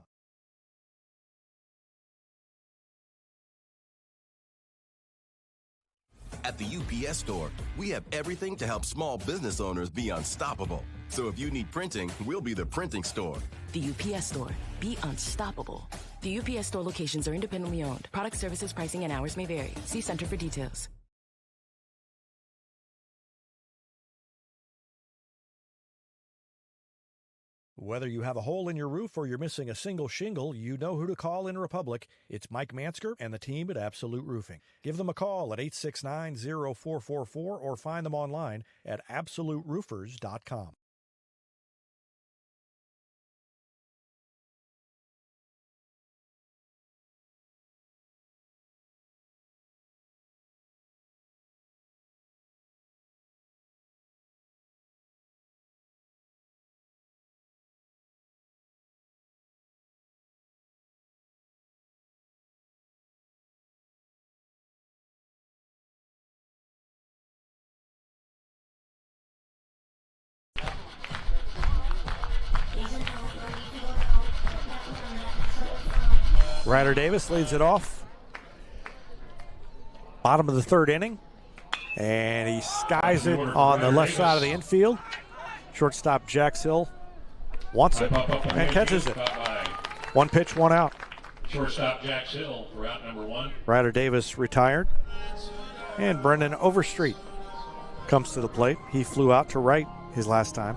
At the UPS Store, we have everything to help small business owners be unstoppable. So if you need printing, we'll be the printing store. The UPS Store. Be unstoppable. The UPS Store locations are independently owned. Product, services, pricing, and hours may vary. See Center for details. Whether you have a hole in your roof or you're missing a single shingle, you know who to call in Republic. It's Mike Mansker and the team at Absolute Roofing. Give them a call at 869-0444 or find them online at absoluteroofers.com. Ryder Davis leads it off. Bottom of the third inning. And he skies it on the left side of the infield. Shortstop Jax Hill wants it and catches it. One pitch, one out. Shortstop Jax Hill for out number one. Ryder Davis retired. And Brendan Overstreet comes to the plate. He flew out to right his last time.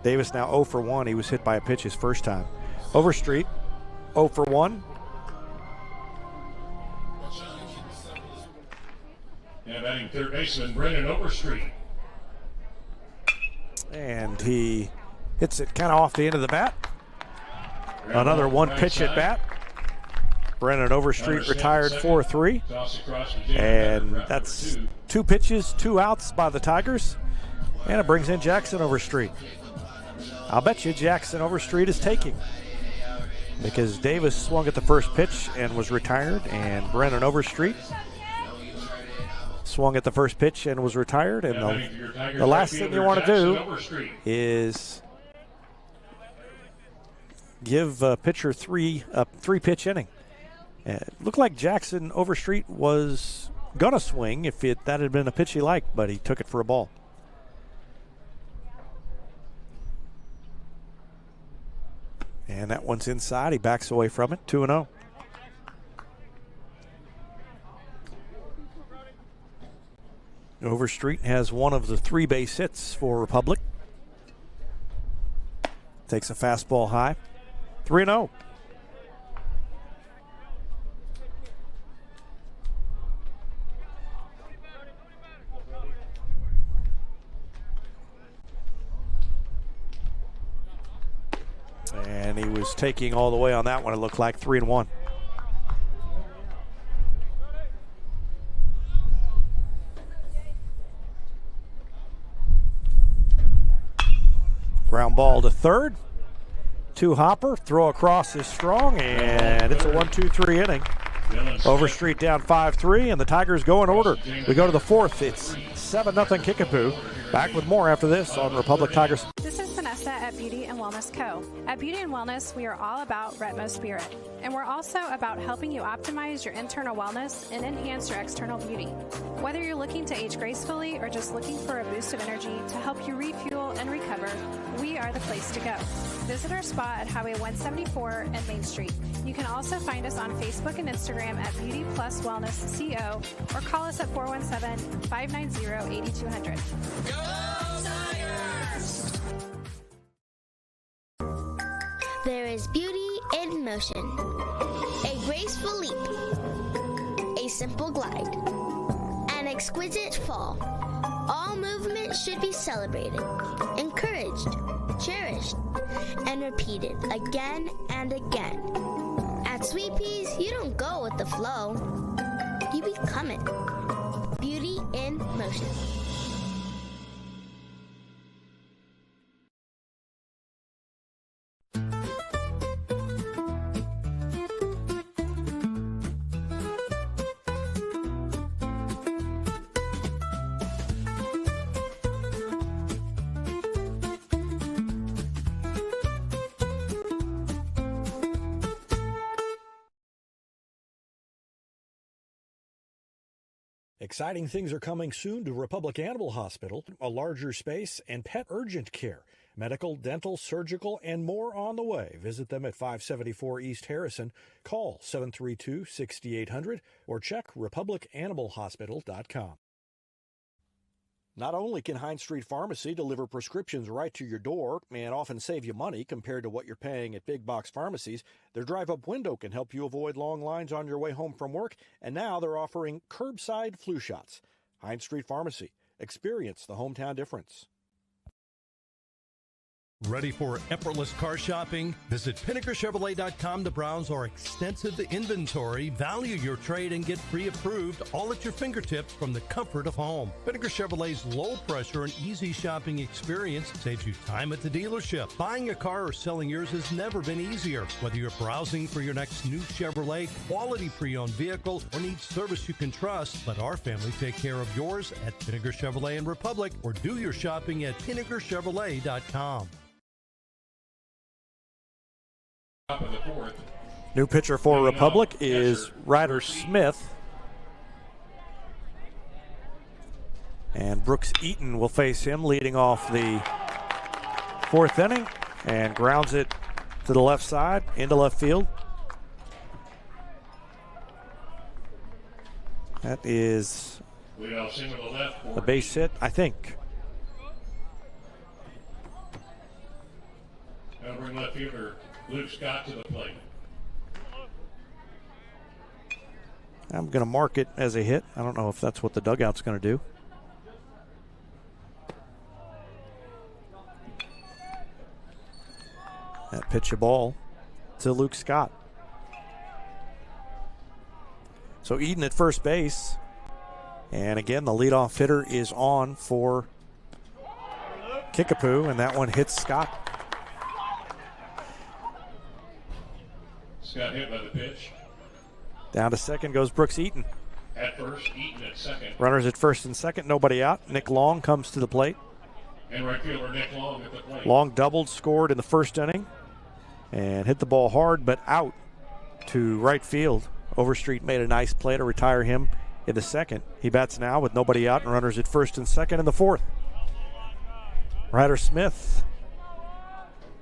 Davis now 0 for 1. He was hit by a pitch his first time. Overstreet 0 for 1. And batting third baseman Brendan Overstreet. And he hits it kind of off the end of the bat. Another one pitch at bat. Brendan Overstreet retired 4-3. And that's 2 pitches, 2 outs by the Tigers. And it brings in Jackson Overstreet. I'll bet you Jackson Overstreet is taking, because Davis swung at the first pitch and was retired, and Brendan Overstreet swung at the first pitch and was retired. And the last thing you want to do is give a pitcher a 3-pitch inning. It looked like Jackson Overstreet was going to swing if that had been a pitch he liked, but he took it for a ball. And that one's inside. He backs away from it. 2-0. Overstreet has one of the 3 base hits for Republic. Takes a fastball high. 3-0. And he was taking all the way on that one. It looked like 3-1. Ground ball to third. 2 hopper. Throw across is strong, and it's a 1-2-3 inning. Overstreet down 5-3, and the Tigers go in order. We go to the 4th. It's 7-0 Kickapoo. Back with more after this on Republic Tigers. This is Vanessa at Beauty and Wellness Co. At Beauty and Wellness, we are all about Retmo Spirit, and we're also about helping you optimize your internal wellness and enhance your external beauty. Whether you're looking to age gracefully or just looking for a boost of energy to help you refuel and recover, we are the place to go. Visit our spot at Highway 174 and Main Street. You can also find us on Facebook and Instagram at Beauty Plus Wellness CO, or call us at 417-590-8200. There is beauty in motion. A great graceful leap, a simple glide, an exquisite fall. All movement should be celebrated, encouraged, cherished, and repeated again and again. At Sweet Peas, you don't go with the flow, you become it. Beauty in motion. Exciting things are coming soon to Republic Animal Hospital, a larger space, and pet urgent care. Medical, dental, surgical, and more on the way. Visit them at 574 East Harrison. Call 732-6800 or check republicanimalhospital.com. Not only can Hines Street Pharmacy deliver prescriptions right to your door and often save you money compared to what you're paying at big box pharmacies, their drive-up window can help you avoid long lines on your way home from work, and now they're offering curbside flu shots. Hines Street Pharmacy. Experience the hometown difference. Ready for effortless car shopping? Visit PinnakerChevrolet.com to browse our extensive inventory, value your trade, and get pre-approved all at your fingertips from the comfort of home. Pinnaker Chevrolet's low-pressure and easy shopping experience saves you time at the dealership. Buying a car or selling yours has never been easier. Whether you're browsing for your next new Chevrolet, quality pre-owned vehicle, or need service you can trust, let our family take care of yours at Pinnaker Chevrolet in Republic, or do your shopping at PinnakerChevrolet.com. Top of the fourth. New pitcher for Republic is Ryder Smith. And Brooks Eaton will face him, leading off the fourth inning, and grounds it to the left side, into left field. That is a base hit, I think. That'll bring left fielder Luke Scott to the plate. I'm going to mark it as a hit. I don't know if that's what the dugout's going to do. That pitch a ball to Luke Scott. So Eden at first base. And again, the leadoff hitter is on for Kickapoo, and that one hits Scott. Scott hit by the pitch. Down to second goes Brooks Eaton. At first, Eaton at second. Runners at first and second, nobody out. Nick Long comes to the plate. And right fielder Nick Long at the plate. Long doubled, scored in the first inning, and hit the ball hard, but out to right field. Overstreet made a nice play to retire him in the second. He bats now with nobody out and runners at first and second in the fourth. Ryder Smith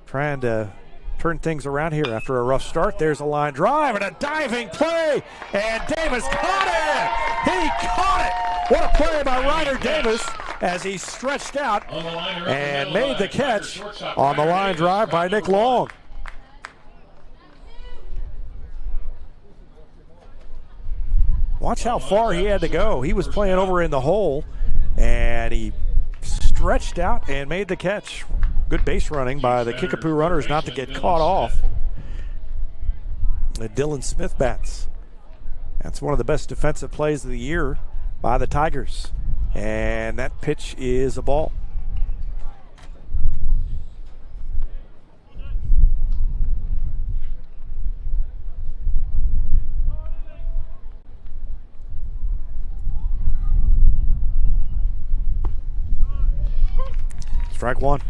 trying to turn things around here after a rough start. There's a line drive and a diving play, and Davis caught it! He caught it! What a play by Ryder Davis as he stretched out and made the catch on the line drive by Nick Long. Watch how far he had to go. He was playing over in the hole, and he stretched out and made the catch. Good base running by the Kickapoo runners not to get caught off. Dylan Smith bats. That's one of the best defensive plays of the year by the Tigers. And that pitch is a ball. Strike one.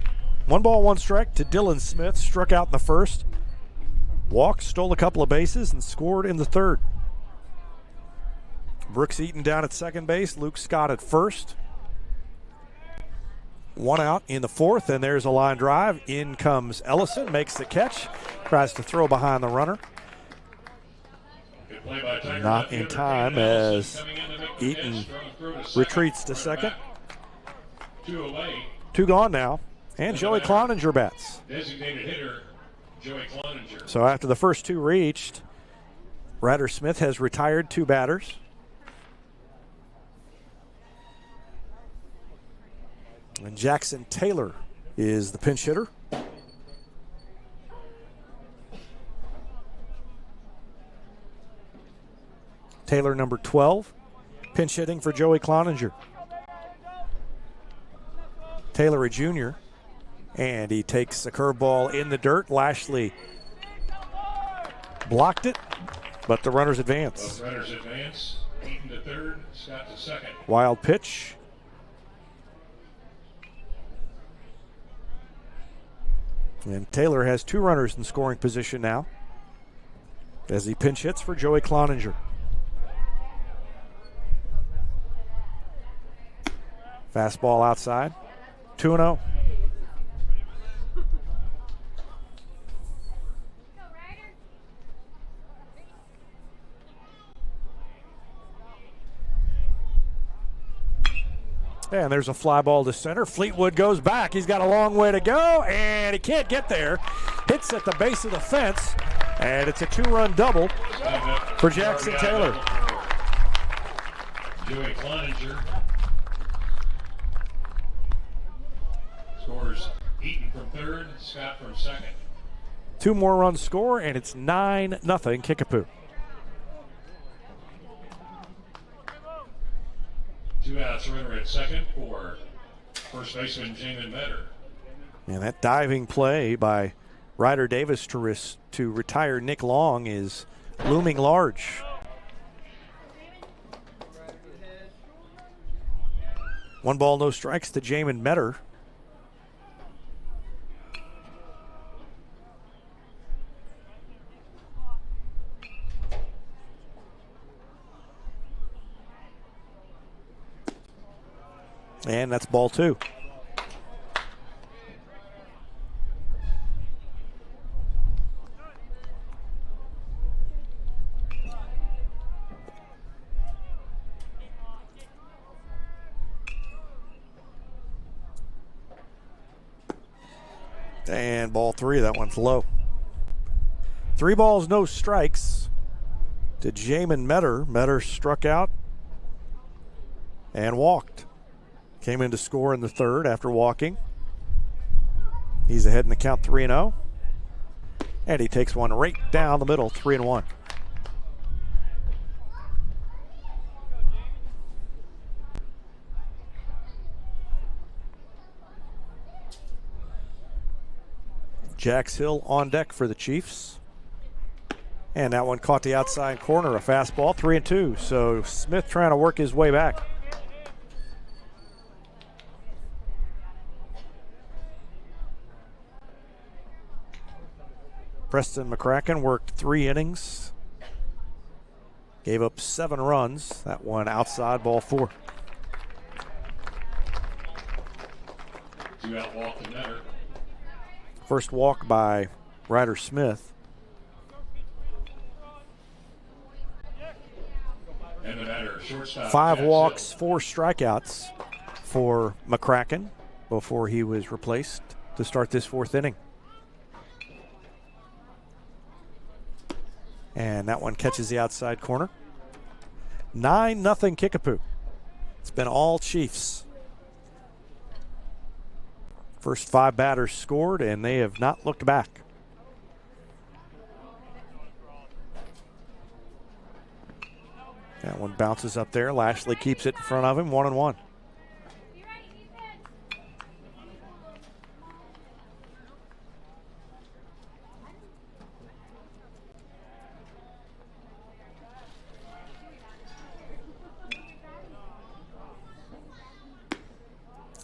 1 ball, 1 strike to Dylan Smith. Struck out in the first. Walked, stole a couple of bases, and scored in the third. Brooks Eaton down at second base. Luke Scott at first. 1 out in the fourth, and there's a line drive. In comes Ellison, makes the catch. Tries to throw behind the runner. Not in time as Eaton retreats to second. 2 away. 2 gone now. And Joey Cloninger bats. Designated hitter, Joey Cloninger. So after the first 2 reached, Ryder Smith has retired 2 batters. And Jackson Taylor is the pinch hitter. Taylor, number 12, pinch hitting for Joey Cloninger. Taylor, a junior, and he takes a curveball in the dirt. Lashley blocked it, but the runners advance. Both runners advance. Eaton to third, Scott to second. Wild pitch. And Taylor has 2 runners in scoring position now as he pinch hits for Joey Cloninger. Fastball outside, 2-0. And there's a fly ball to center. Fleetwood goes back. He's got a long way to go, and he can't get there. Hits at the base of the fence, and it's a 2-run double for Jackson Taylor. Joey Cloninger scores. Eaton from third, Scott from second. 2 more runs score, and it's 9-0 Kickapoo. 2 outs, runner at second for first baseman Jamin Metter. And that diving play by Ryder Davis to retire Nick Long is looming large. One ball, no strikes to Jamin Metter. And that's ball 2. And ball 3, that one's low. 3 balls, no strikes to Jamin Metter. Metter struck out and walked. Came in to score in the third after walking. He's ahead in the count 3-0. And he takes one right down the middle, 3-1. Jax Hill on deck for the Chiefs. And that one caught the outside corner, a fastball, 3-2. So Smith trying to work his way back. Preston McCracken worked 3 innings. Gave up 7 runs. That one outside, ball 4. 2 out walk to Metter. First walk by Ryder Smith. And the batter, shortstop. 5 walks, 4 strikeouts for McCracken before he was replaced to start this 4th inning. And that one catches the outside corner. 9-0 Kickapoo. It's been all Chiefs. First 5 batters scored, and they have not looked back. That one bounces up there. Lashley keeps it in front of him, 1-1.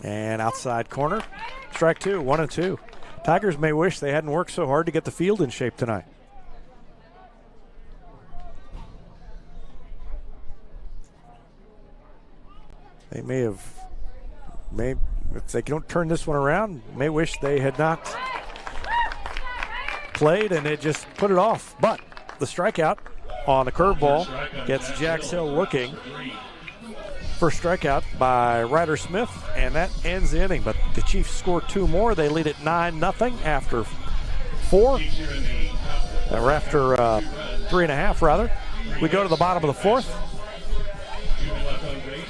And outside corner, strike 2, 1-2. Tigers may wish they hadn't worked so hard to get the field in shape tonight. They if they don't turn this one around, may wish they had not played and they just put it off. But the strikeout on the curveball gets Jax Hill looking. First strikeout by Ryder Smith, and that ends the inning. But the Chiefs score 2 more. They lead at 9-0 after 4, or after 3.5 rather. We go to the bottom of the fourth.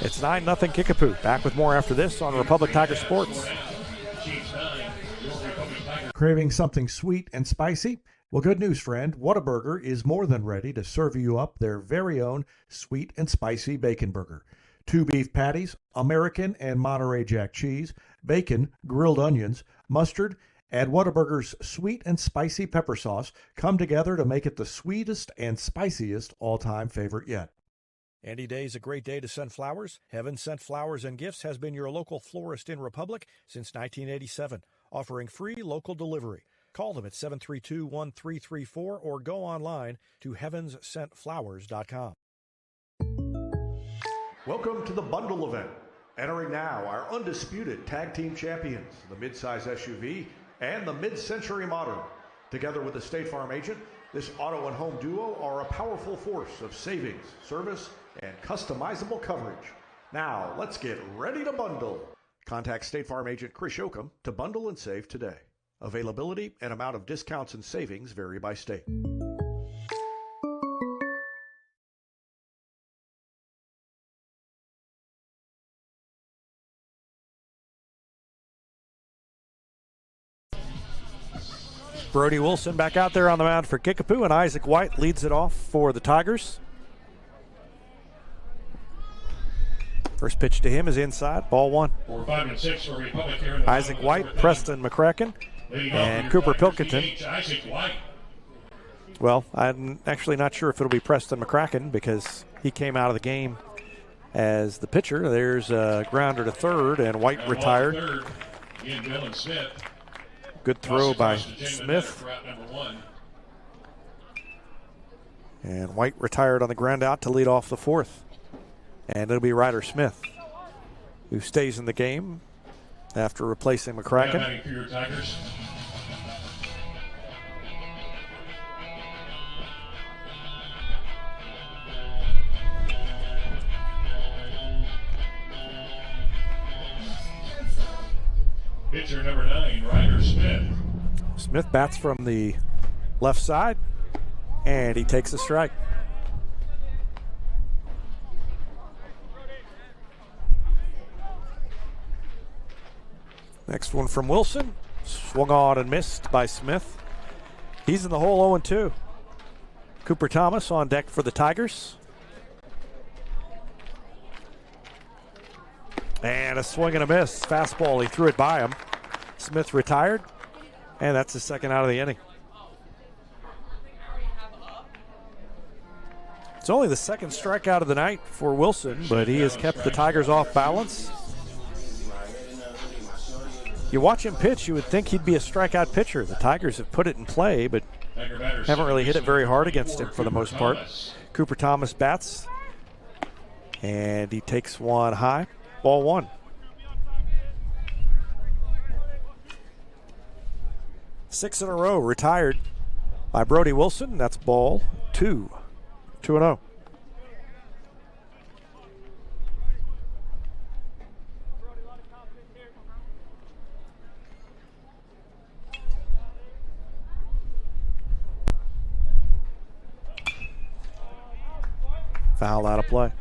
It's 9-0 Kickapoo. Back with more after this on Republic Tiger Sports. Craving something sweet and spicy? Well, good news, friend. Whataburger is more than ready to serve you up their very own sweet and spicy bacon burger. 2 beef patties, American and Monterey Jack cheese, bacon, grilled onions, mustard, and Whataburger's sweet and spicy pepper sauce come together to make it the sweetest and spiciest all-time favorite yet. Any day is a great day to send flowers. Heaven Sent Flowers and Gifts has been your local florist in Republic since 1987, offering free local delivery. Call them at 732-1334 or go online to heavenssentflowers.com. Welcome to the Bundle event. Entering now our undisputed tag team champions, the midsize SUV and the mid-century modern. Together with the State Farm agent, this auto and home duo are a powerful force of savings, service, and customizable coverage. Now, let's get ready to bundle. Contact State Farm agent Chris Yoakum to bundle and save today. Availability and amount of discounts and savings vary by state. Brody Wilson back out there on the mound for Kickapoo, and Isaac White leads it off for the Tigers. First pitch to him is inside, ball 1. For 5 and 6 for Republic here in the Isaac White, Preston McCracken, and Cooper Pilkington. Isaac White. Well, I'm actually not sure if it'll be Preston McCracken because he came out of the game as the pitcher. There's a grounder to third, and White retired. Third, Ian Dylan Smith. Good throw by Smith. And White retired on the ground out to lead off the fourth. And it'll be Ryder Smith who stays in the game after replacing McCracken. Pitcher number 9, Ryder Smith. Smith bats from the left side, and he takes a strike. Next one from Wilson. Swung on and missed by Smith. He's in the hole 0-2. Cooper Thomas on deck for the Tigers. And a swing and a miss. Fastball, he threw it by him. Smith retired, and that's his second out of the inning. It's only the second strikeout of the night for Wilson, but he has kept the Tigers off balance. You watch him pitch, you would think he'd be a strikeout pitcher. The Tigers have put it in play, but haven't really hit it very hard against him for the most part. Cooper Thomas bats, and he takes one high. Ball 1. 6 in a row retired by Brody Wilson. That's ball 2. 2-0. Foul out of play.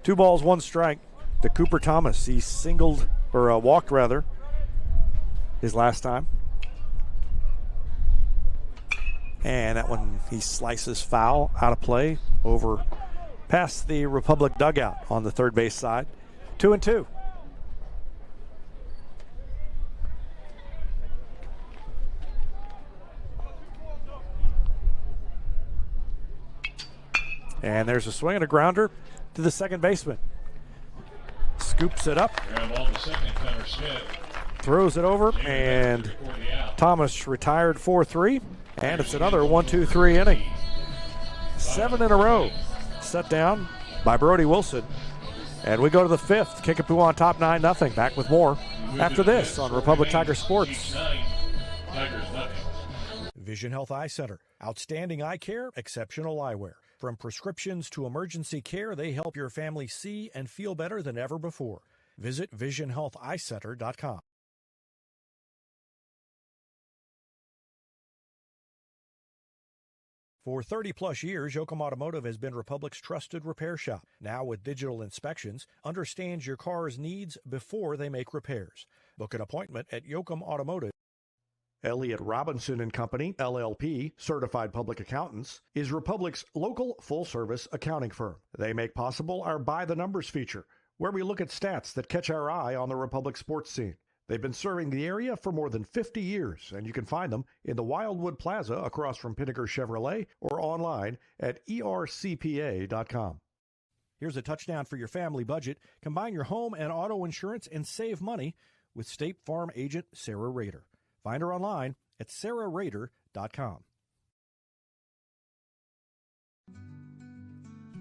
2 balls, 1 strike to Cooper Thomas. He singled, or walked rather, his last time. And that one he slices foul out of play over past the Republic dugout on the third base side. 2-2. And there's a swing and a grounder to the second baseman. Scoops it up. Throws it over, and Thomas retired 4-3. And it's another 1-2-3 inning. 7 in a row set down by Brody Wilson. And we go to the 5th. Kickapoo on top 9-0. Back with more after this on Republic Tiger Sports. Vision Health Eye Center. Outstanding eye care, exceptional eyewear. From prescriptions to emergency care, they help your family see and feel better than ever before. Visit visionhealtheyecenter.com. For 30-plus years, Yoakum Automotive has been Republic's trusted repair shop. Now with digital inspections, understands your car's needs before they make repairs. Book an appointment at Yoakum Automotive. Elliott Robinson and Company, LLP, Certified Public Accountants, is Republic's local full-service accounting firm. They make possible our By the Numbers feature, where we look at stats that catch our eye on the Republic sports scene. They've been serving the area for more than 50 years, and you can find them in the Wildwood Plaza across from Pinnaker Chevrolet or online at ercpa.com. Here's a touchdown for your family budget. Combine your home and auto insurance and save money with State Farm agent Sarah Rader. Find her online at sarahrader.com.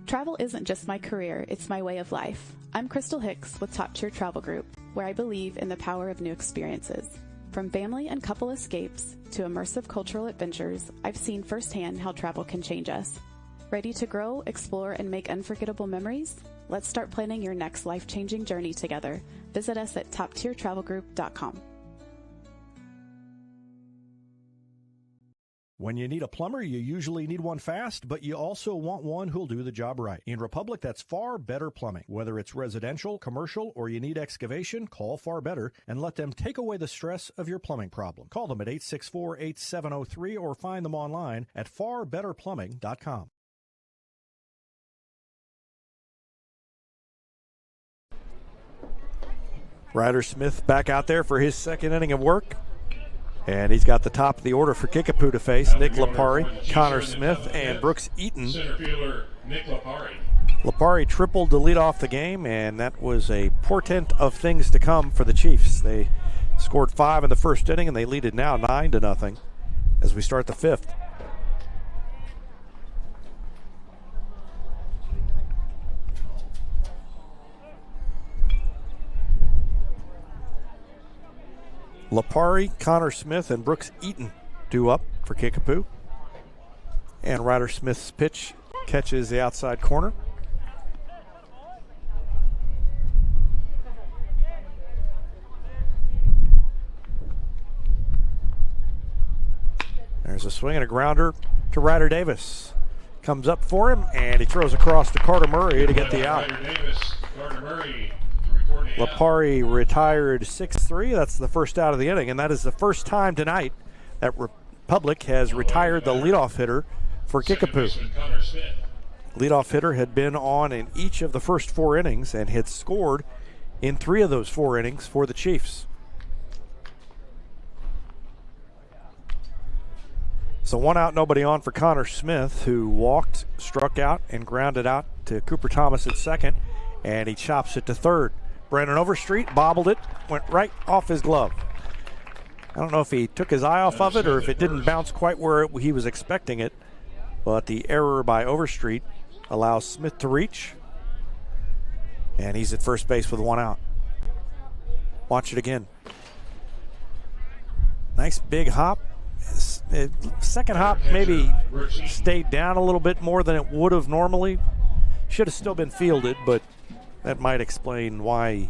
Travel isn't just my career, it's my way of life. I'm Crystal Hicks with Top Tier Travel Group, where I believe in the power of new experiences. From family and couple escapes to immersive cultural adventures, I've seen firsthand how travel can change us. Ready to grow, explore, and make unforgettable memories? Let's start planning your next life-changing journey together. Visit us at toptiertravelgroup.com. When you need a plumber, you usually need one fast, but you also want one who'll do the job right. In Republic, that's Far Better Plumbing. Whether it's residential, commercial, or you need excavation, call Far Better and let them take away the stress of your plumbing problem. Call them at 864-8703 or find them online at farbetterplumbing.com. Ryder Smith back out there for his second inning of work. And he's got the top of the order for Kickapoo to face. Nick Lipari, Connor Smith, and Brooks Eaton. Center fielder Nick Lipari. Lipari tripled to lead off the game, and that was a portent of things to come for the Chiefs. They scored 5 in the first inning, and they lead it now 9-0 as we start the 5th. Lipari, Connor Smith, and Brooks Eaton due up for Kickapoo. And Ryder Smith's pitch catches the outside corner. There's a swing and a grounder to Ryder Davis. Comes up for him, and he throws across to Carter Murray to get the out. Carter Murray. Lipari retired 6-3. That's the first out of the inning, and that is the first time tonight that Republic has retired the leadoff hitter for Kickapoo. Leadoff hitter had been on in each of the first 4 innings and had scored in 3 of those 4 innings for the Chiefs. So 1 out, nobody on for Connor Smith, who walked, struck out, and grounded out to Cooper Thomas at second, and he chops it to third. Brandon Overstreet bobbled it, went right off his glove. I don't know if he took his eye off of it or if it didn't bounce quite where he was expecting it, but the error by Overstreet allows Smith to reach, and he's at first base with 1 out. Watch it again. Nice big hop. Second hop maybe stayed down a little bit more than it would have normally. Should have still been fielded, but that might explain why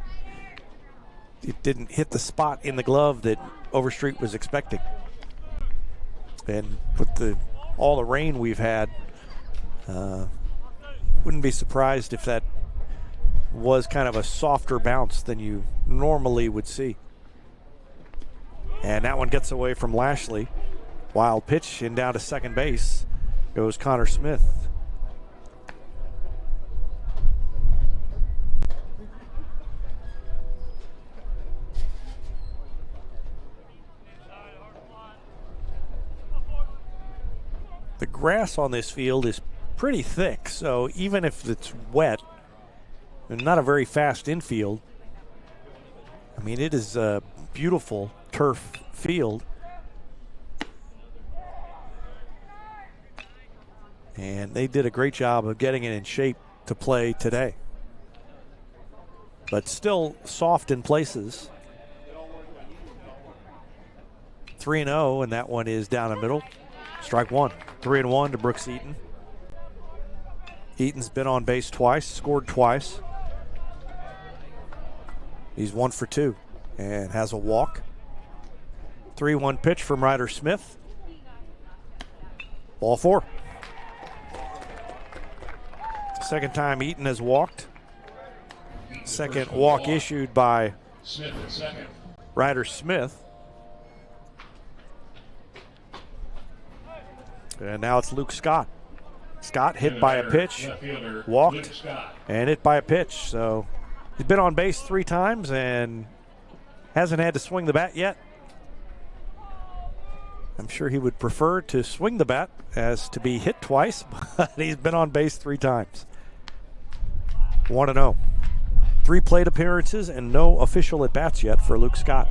it didn't hit the spot in the glove that Overstreet was expecting. And with all the rain we've had, wouldn't be surprised if that was kind of a softer bounce than you normally would see. And that one gets away from Lashley. Wild pitch and down to second base goes Connor Smith. The grass on this field is pretty thick, so even if it's wet and not a very fast infield, I mean, it is a beautiful turf field. And they did a great job of getting it in shape to play today. But still soft in places. 3-0, and that one is down the middle. Strike 1. 3-1 to Brooks Eaton. Eaton's been on base twice, scored twice. He's 1 for 2 and has a walk. 3-1 pitch from Ryder Smith. Ball 4. Second time Eaton has walked. Second walk issued by Smith at second. Ryder Smith. And now it's Luke Scott. Scott hit by a pitch, walked, and hit by a pitch. So he's been on base 3 times and hasn't had to swing the bat yet. I'm sure he would prefer to swing the bat as to be hit twice, but he's been on base 3 times. 1-0. 3 plate appearances and no official at-bats yet for Luke Scott.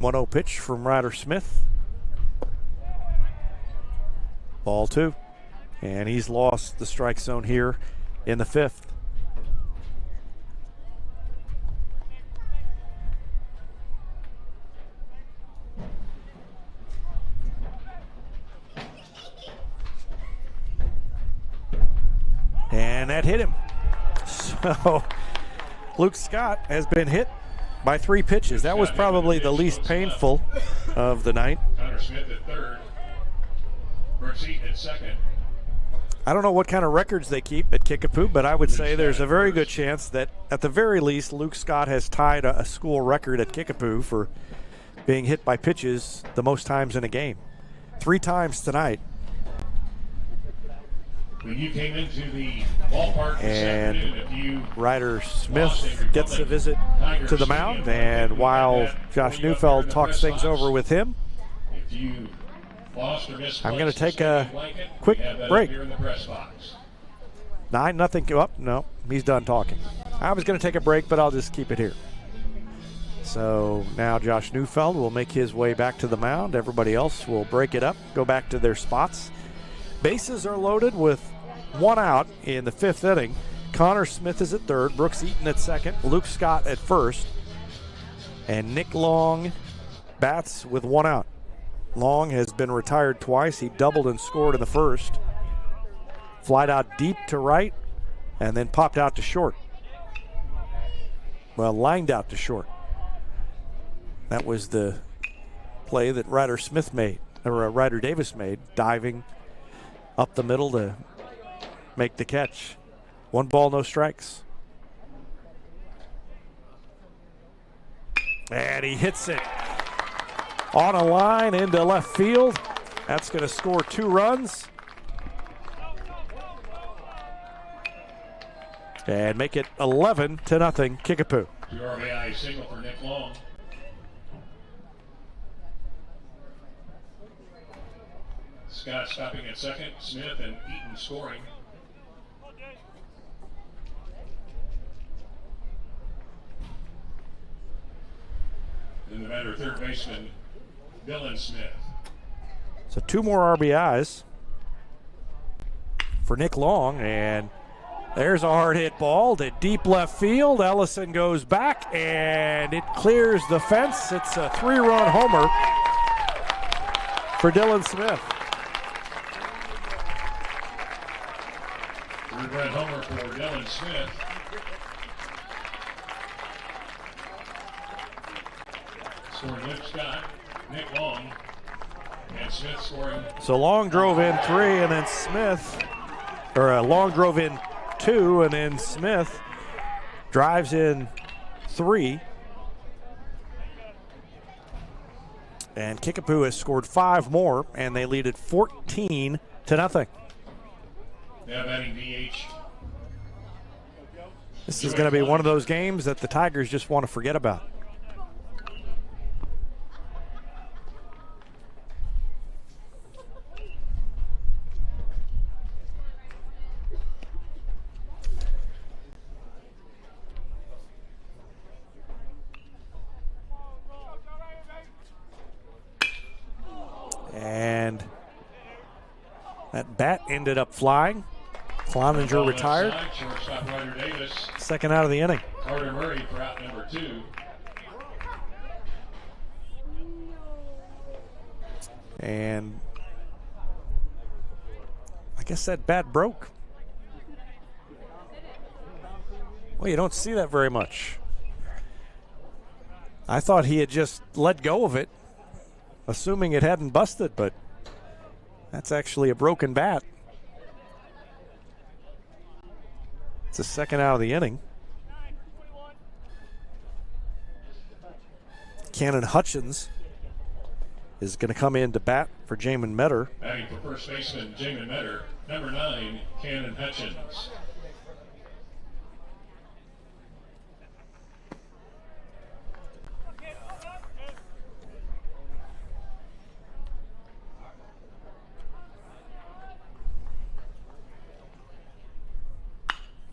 One-0 pitch from Ryder Smith. Ball 2. And he's lost the strike zone here in the 5th. And that hit him. So Luke Scott has been hit by 3 pitches. That was probably the least painful of the night. Connor Smith at third. Brooks Eaton at second. I don't know what kind of records they keep at Kickapoo, but I would say there's a very good chance that at the very least Luke Scott has tied a school record at Kickapoo for being hit by pitches the most times in a game. 3 times tonight. When you came into the ballpark this afternoon, if you Ryder Smith gets a visit to the mound, and while Josh Neufeld talks things over with him, if you lost or missed, I'm going to take a quick break. 9-0 up. No, he's done talking. I was going to take a break, but I'll just keep it here. So now Josh Neufeld will make his way back to the mound. Everybody else will break it up, go back to their spots. Bases are loaded with 1 out in the 5th inning. Connor Smith is at third, Brooks Eaton at second, Luke Scott at first, and Nick Long bats with 1 out. Long has been retired twice. He doubled and scored in the first. Flied out deep to right and then popped out to short. Well, lined out to short. That was the play that Ryder Smith made, or Ryder Davis made, diving up the middle to make the catch. 1 ball, no strikes. And he hits it on a line into left field. That's going to score 2 runs. And make it 11-0 Kickapoo. 2 RBI single for Nick Long. Scott stopping at second, Smith and Eaton scoring. Then the batter, third baseman, Dylan Smith. So 2 more RBIs for Nick Long, and there's a hard hit ball to deep left field. Ellison goes back, and it clears the fence. It's a 3-run homer for Dylan Smith. 3-run homer for Dylan Smith. Scoring Luke Scott, Nick Long, and Smith scoring. So Long drove in 3, and then Smith, Long drove in 2, and then Smith drives in 3. And Kickapoo has scored 5 more, and they lead it 14-0. Now batting DH. This is going to be one of those games that the Tigers just want to forget about. And that bat ended up flying. Cloninger retired. Shortstop Ryder Davis. Second out of the inning. Carter Murray for out number 2. And I guess that bat broke. Well, you don't see that very much. I thought he had just let go of it, assuming it hadn't busted, but That's actually a broken bat. It's the second out of the inning. Cannon Hutchins is going to come in to bat for Jamin Metter. Batting for first baseman Jamin Metter, number 9, Cannon Hutchins.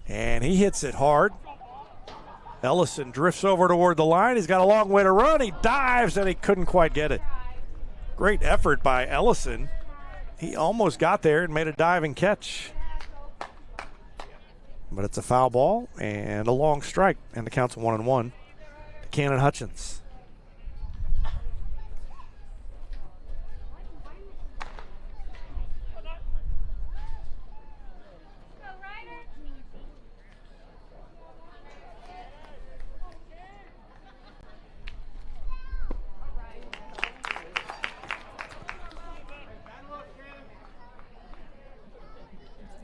And he hits it hard. Ellison drifts over toward the line. He's got a long way to run. He dives, and he couldn't quite get it. Great effort by Ellison. He almost got there and made a diving catch. But it's a foul ball and a long strike, and the count's 1-1 to Cannon Hutchins.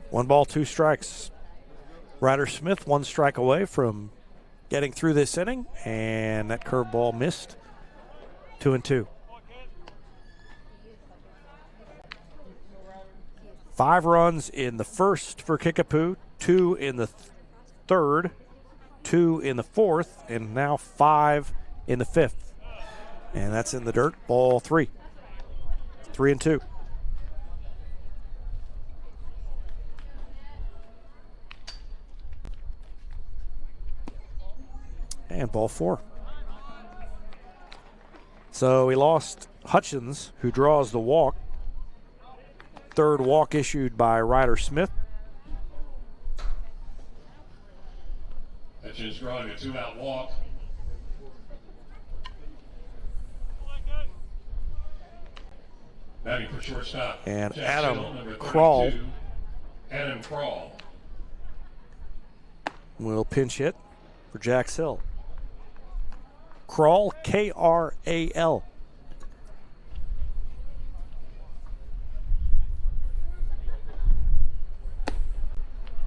One ball, two strikes. Ryder Smith 1 strike away from getting through this inning, and that curveball missed. 2-2. 5 runs in the first for Kickapoo, 2 in the third, 2 in the fourth, and now 5 in the fifth. And that's in the dirt. Ball 3. 3-2. And ball 4. So he lost Hutchins, who draws the walk. Third walk issued by Ryder Smith. Hutchins drawing a 2-out walk. Batting for shortstop. And Jack Adam Hill, number 32, Kroll Adam Kroll will pinch hit for Jack Hill. Kroll, K-R-A-L.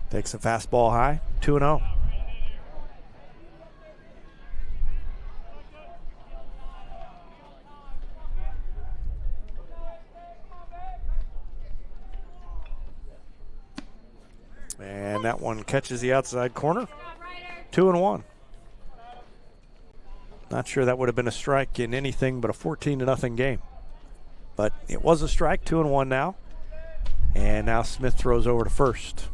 Takes a fastball high, 2-0. And that one catches the outside corner. 2-1. Not sure that would have been a strike in anything but a 14-0 game. But it was a strike, 2-1 now. And now Smith throws over to first.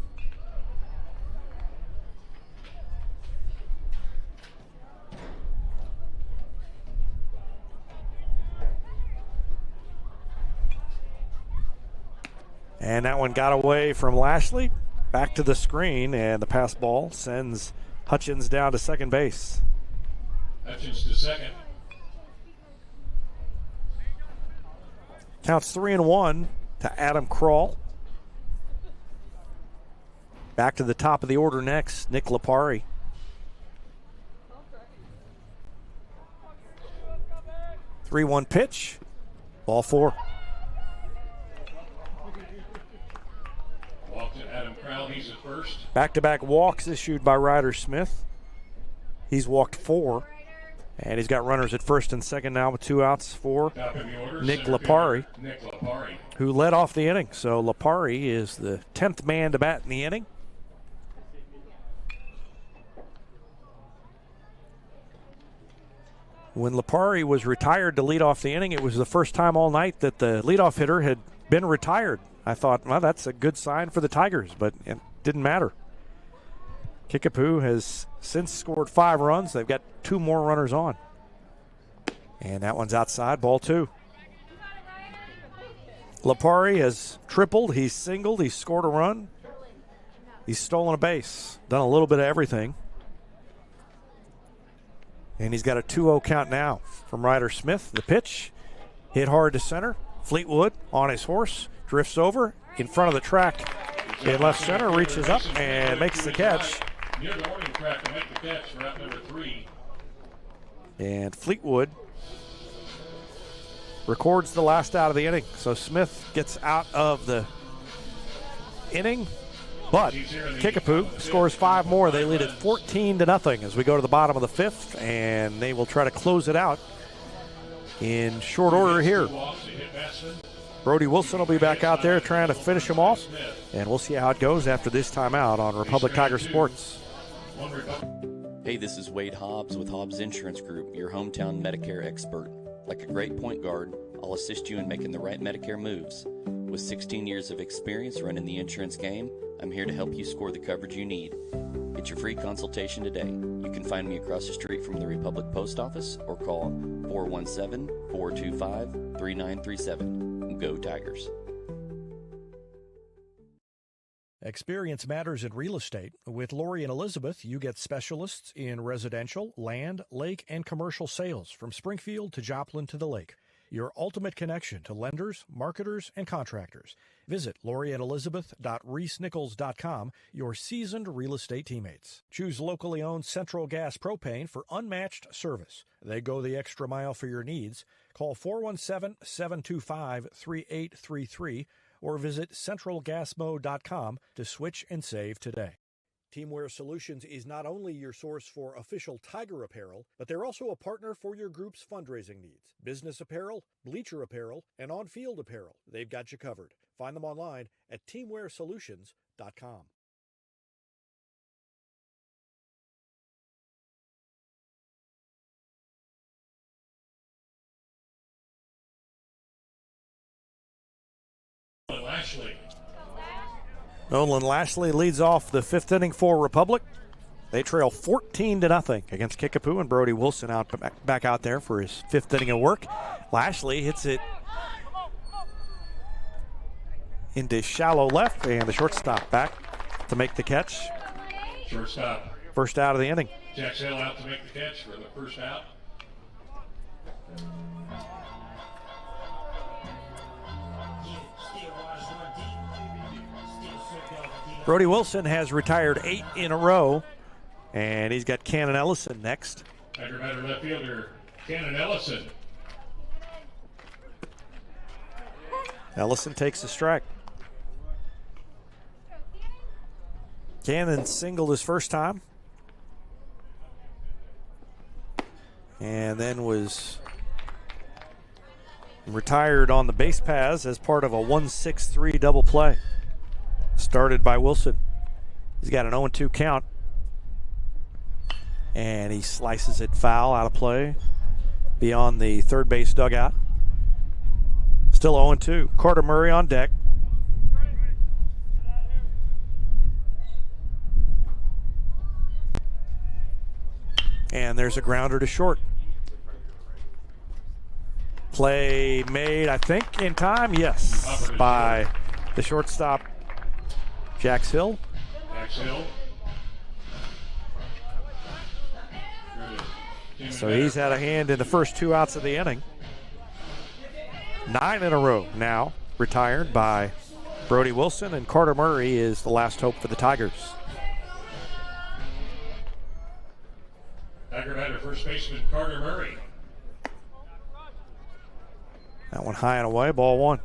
And that one got away from Lashley. Back to the screen, and the pass ball sends Hutchins down to second base. Hutchins to second. Counts 3-1 to Adam Kroll. Back to the top of the order next, Nick Lipari. Three-one pitch, ball 4. Walk to Adam Kroll, he's at first. Back-to-back walks issued by Ryder Smith. He's walked 4. And he's got runners at first and second now with 2 outs for Nick Lipari, who led off the inning. So Lipari is the 10th man to bat in the inning. When Lipari was retired to lead off the inning, it was the first time all night that the leadoff hitter had been retired. I thought, well, that's a good sign for the Tigers, but it didn't matter. Kickapoo has since scored 5 runs. They've got 2 more runners on. And that one's outside, ball 2. Lipari has tripled, he's singled, he's scored a run. He's stolen a base, done a little bit of everything. And he's got a 2-0 count now from Ryder Smith. The pitch, hit hard to center. Fleetwood on his horse, drifts over in front of the track in left center, reaches up and makes the catch. Near the warning track to make the catch for out number 3. And Fleetwood records the last out of the inning. So Smith gets out of the inning, but Kickapoo scores 5 more. They lead it 14-0 as we go to the bottom of the 5th, and they will try to close it out in short order here. Brody Wilson will be back out there trying to finish him off, and we'll see how it goes after this timeout on Republic Tiger Sports. Hey, this is Wade Hobbs with Hobbs Insurance Group, your hometown Medicare expert. Like a great point guard, I'll assist you in making the right Medicare moves. With 16 years of experience running the insurance game, I'm here to help you score the coverage you need. Get your free consultation today. You can find me across the street from the Republic Post Office or call 417-425-3937. Go Tigers. Experience matters in real estate. With Lori and Elizabeth, you get specialists in residential, land, lake, and commercial sales from Springfield to Joplin to the lake. Your ultimate connection to lenders, marketers, and contractors. Visit loriandelizabeth.reesnichols.com, your seasoned real estate teammates. Choose locally owned Central Gas Propane for unmatched service. They go the extra mile for your needs. Call 417-725-3833 or visit centralgasmo.com to switch and save today. Teamwear Solutions is not only your source for official Tiger apparel, but they're also a partner for your group's fundraising needs. Business apparel, bleacher apparel, and on-field apparel. They've got you covered. Find them online at teamwearsolutions.com. Nolan Lashley leads off the 5th inning for Republic. They trail 14-0 against Kickapoo, and Brody Wilson back out there for his 5th inning of work. Lashley hits it into shallow left, and the shortstop back to make the catch. Shortstop. First out of the inning. Jack Sale out to make the catch for the first out. Brody Wilson has retired 8 in a row, and he's got Cannon Ellison next. Tiger batter left fielder Cannon Ellison. Ellison takes a strike. Cannon singled his first time, and then was retired on the base paths as part of a 1-6-3 double play. Started by Wilson. He's got an 0-2 count. And he slices it foul out of play beyond the third base dugout. Still 0-2. Carter Murray on deck. And there's a grounder to short. Play made, I think, in time. Yes, by the shortstop, Jax Hill. So he's had a hand in the first 2 outs of the inning. 9 in a row now retired by Brody Wilson, and Carter Murray is the last hope for the Tigers. Tiger batter first baseman Carter Murray. That one high and away, ball 1.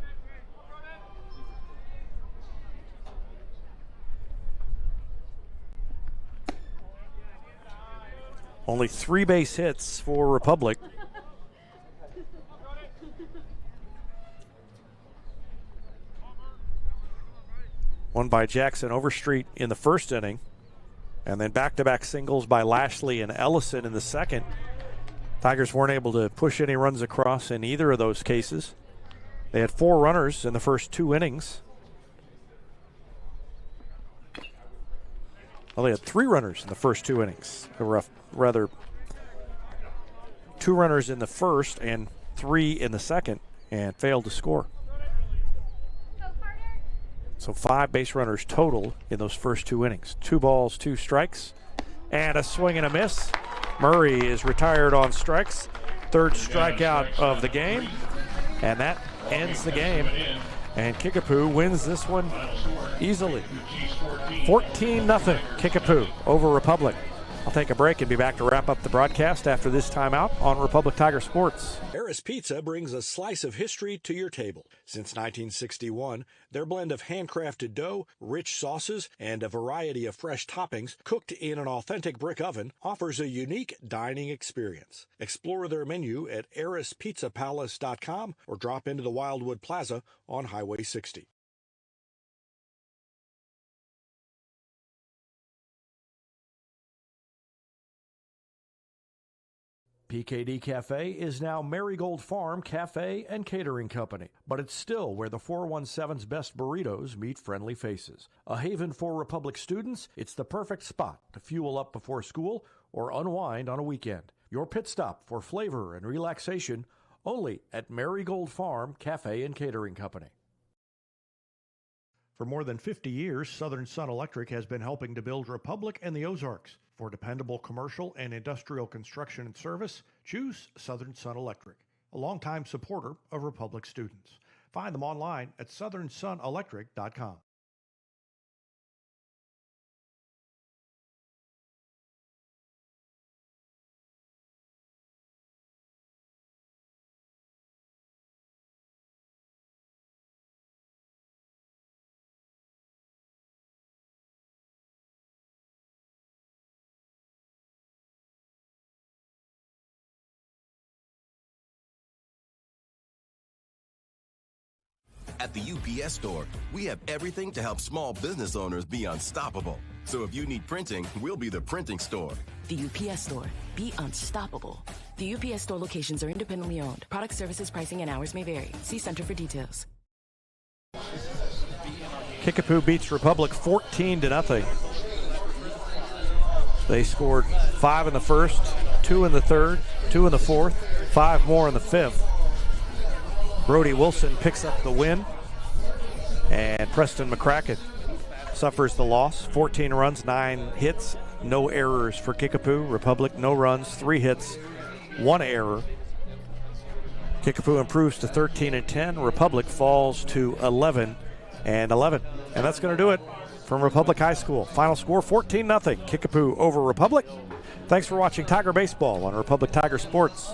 Only 3 base hits for Republic. One by Jackson Overstreet in the first inning, and then back-to-back singles by Lashley and Ellison in the second. Tigers weren't able to push any runs across in either of those cases. They had 4 runners in the first 2 innings. Well, they had 3 runners in the first 2 innings. Rather, 2 runners in the first and 3 in the second, and failed to score. So 5 base runners total in those first 2 innings. 2 balls, 2 strikes, and a swing and a miss. Murray is retired on strikes. 3rd strikeout of the game, and that ends the game. And Kickapoo wins this one easily. 14-0 Kickapoo over Republic. I'll take a break and be back to wrap up the broadcast after this timeout on Republic Tiger Sports. Harris Pizza brings a slice of history to your table. Since 1961, their blend of handcrafted dough, rich sauces, and a variety of fresh toppings cooked in an authentic brick oven offers a unique dining experience. Explore their menu at harrispizzapalace.com or drop into the Wildwood Plaza on Highway 60. PKD Cafe is now Marigold Farm Cafe and Catering Company, but it's still where the 417's best burritos meet friendly faces. A haven for Republic students, it's the perfect spot to fuel up before school or unwind on a weekend. Your pit stop for flavor and relaxation only at Marigold Farm Cafe and Catering Company. For more than 50 years, Southern Sun Electric has been helping to build Republic and the Ozarks. For dependable commercial and industrial construction and service, choose Southern Sun Electric, a longtime supporter of Republic students. Find them online at southernsunelectric.com. At the UPS Store, we have everything to help small business owners be unstoppable. So if you need printing, we'll be the printing store. The UPS Store. Be unstoppable. The UPS Store locations are independently owned. Product, services, pricing, and hours may vary. See Center for details. Kickapoo beats Republic 14-0. They scored 5 in the first, 2 in the third, 2 in the fourth, 5 more in the fifth. Brody Wilson picks up the win, and Preston McCracken suffers the loss. 14 runs, 9 hits, no errors for Kickapoo. Republic, no runs, 3 hits, 1 error. Kickapoo improves to 13-10. Republic falls to 11-11. And that's going to do it from Republic High School. Final score, 14-0. Kickapoo over Republic. Thanks for watching Tiger Baseball on Republic Tiger Sports.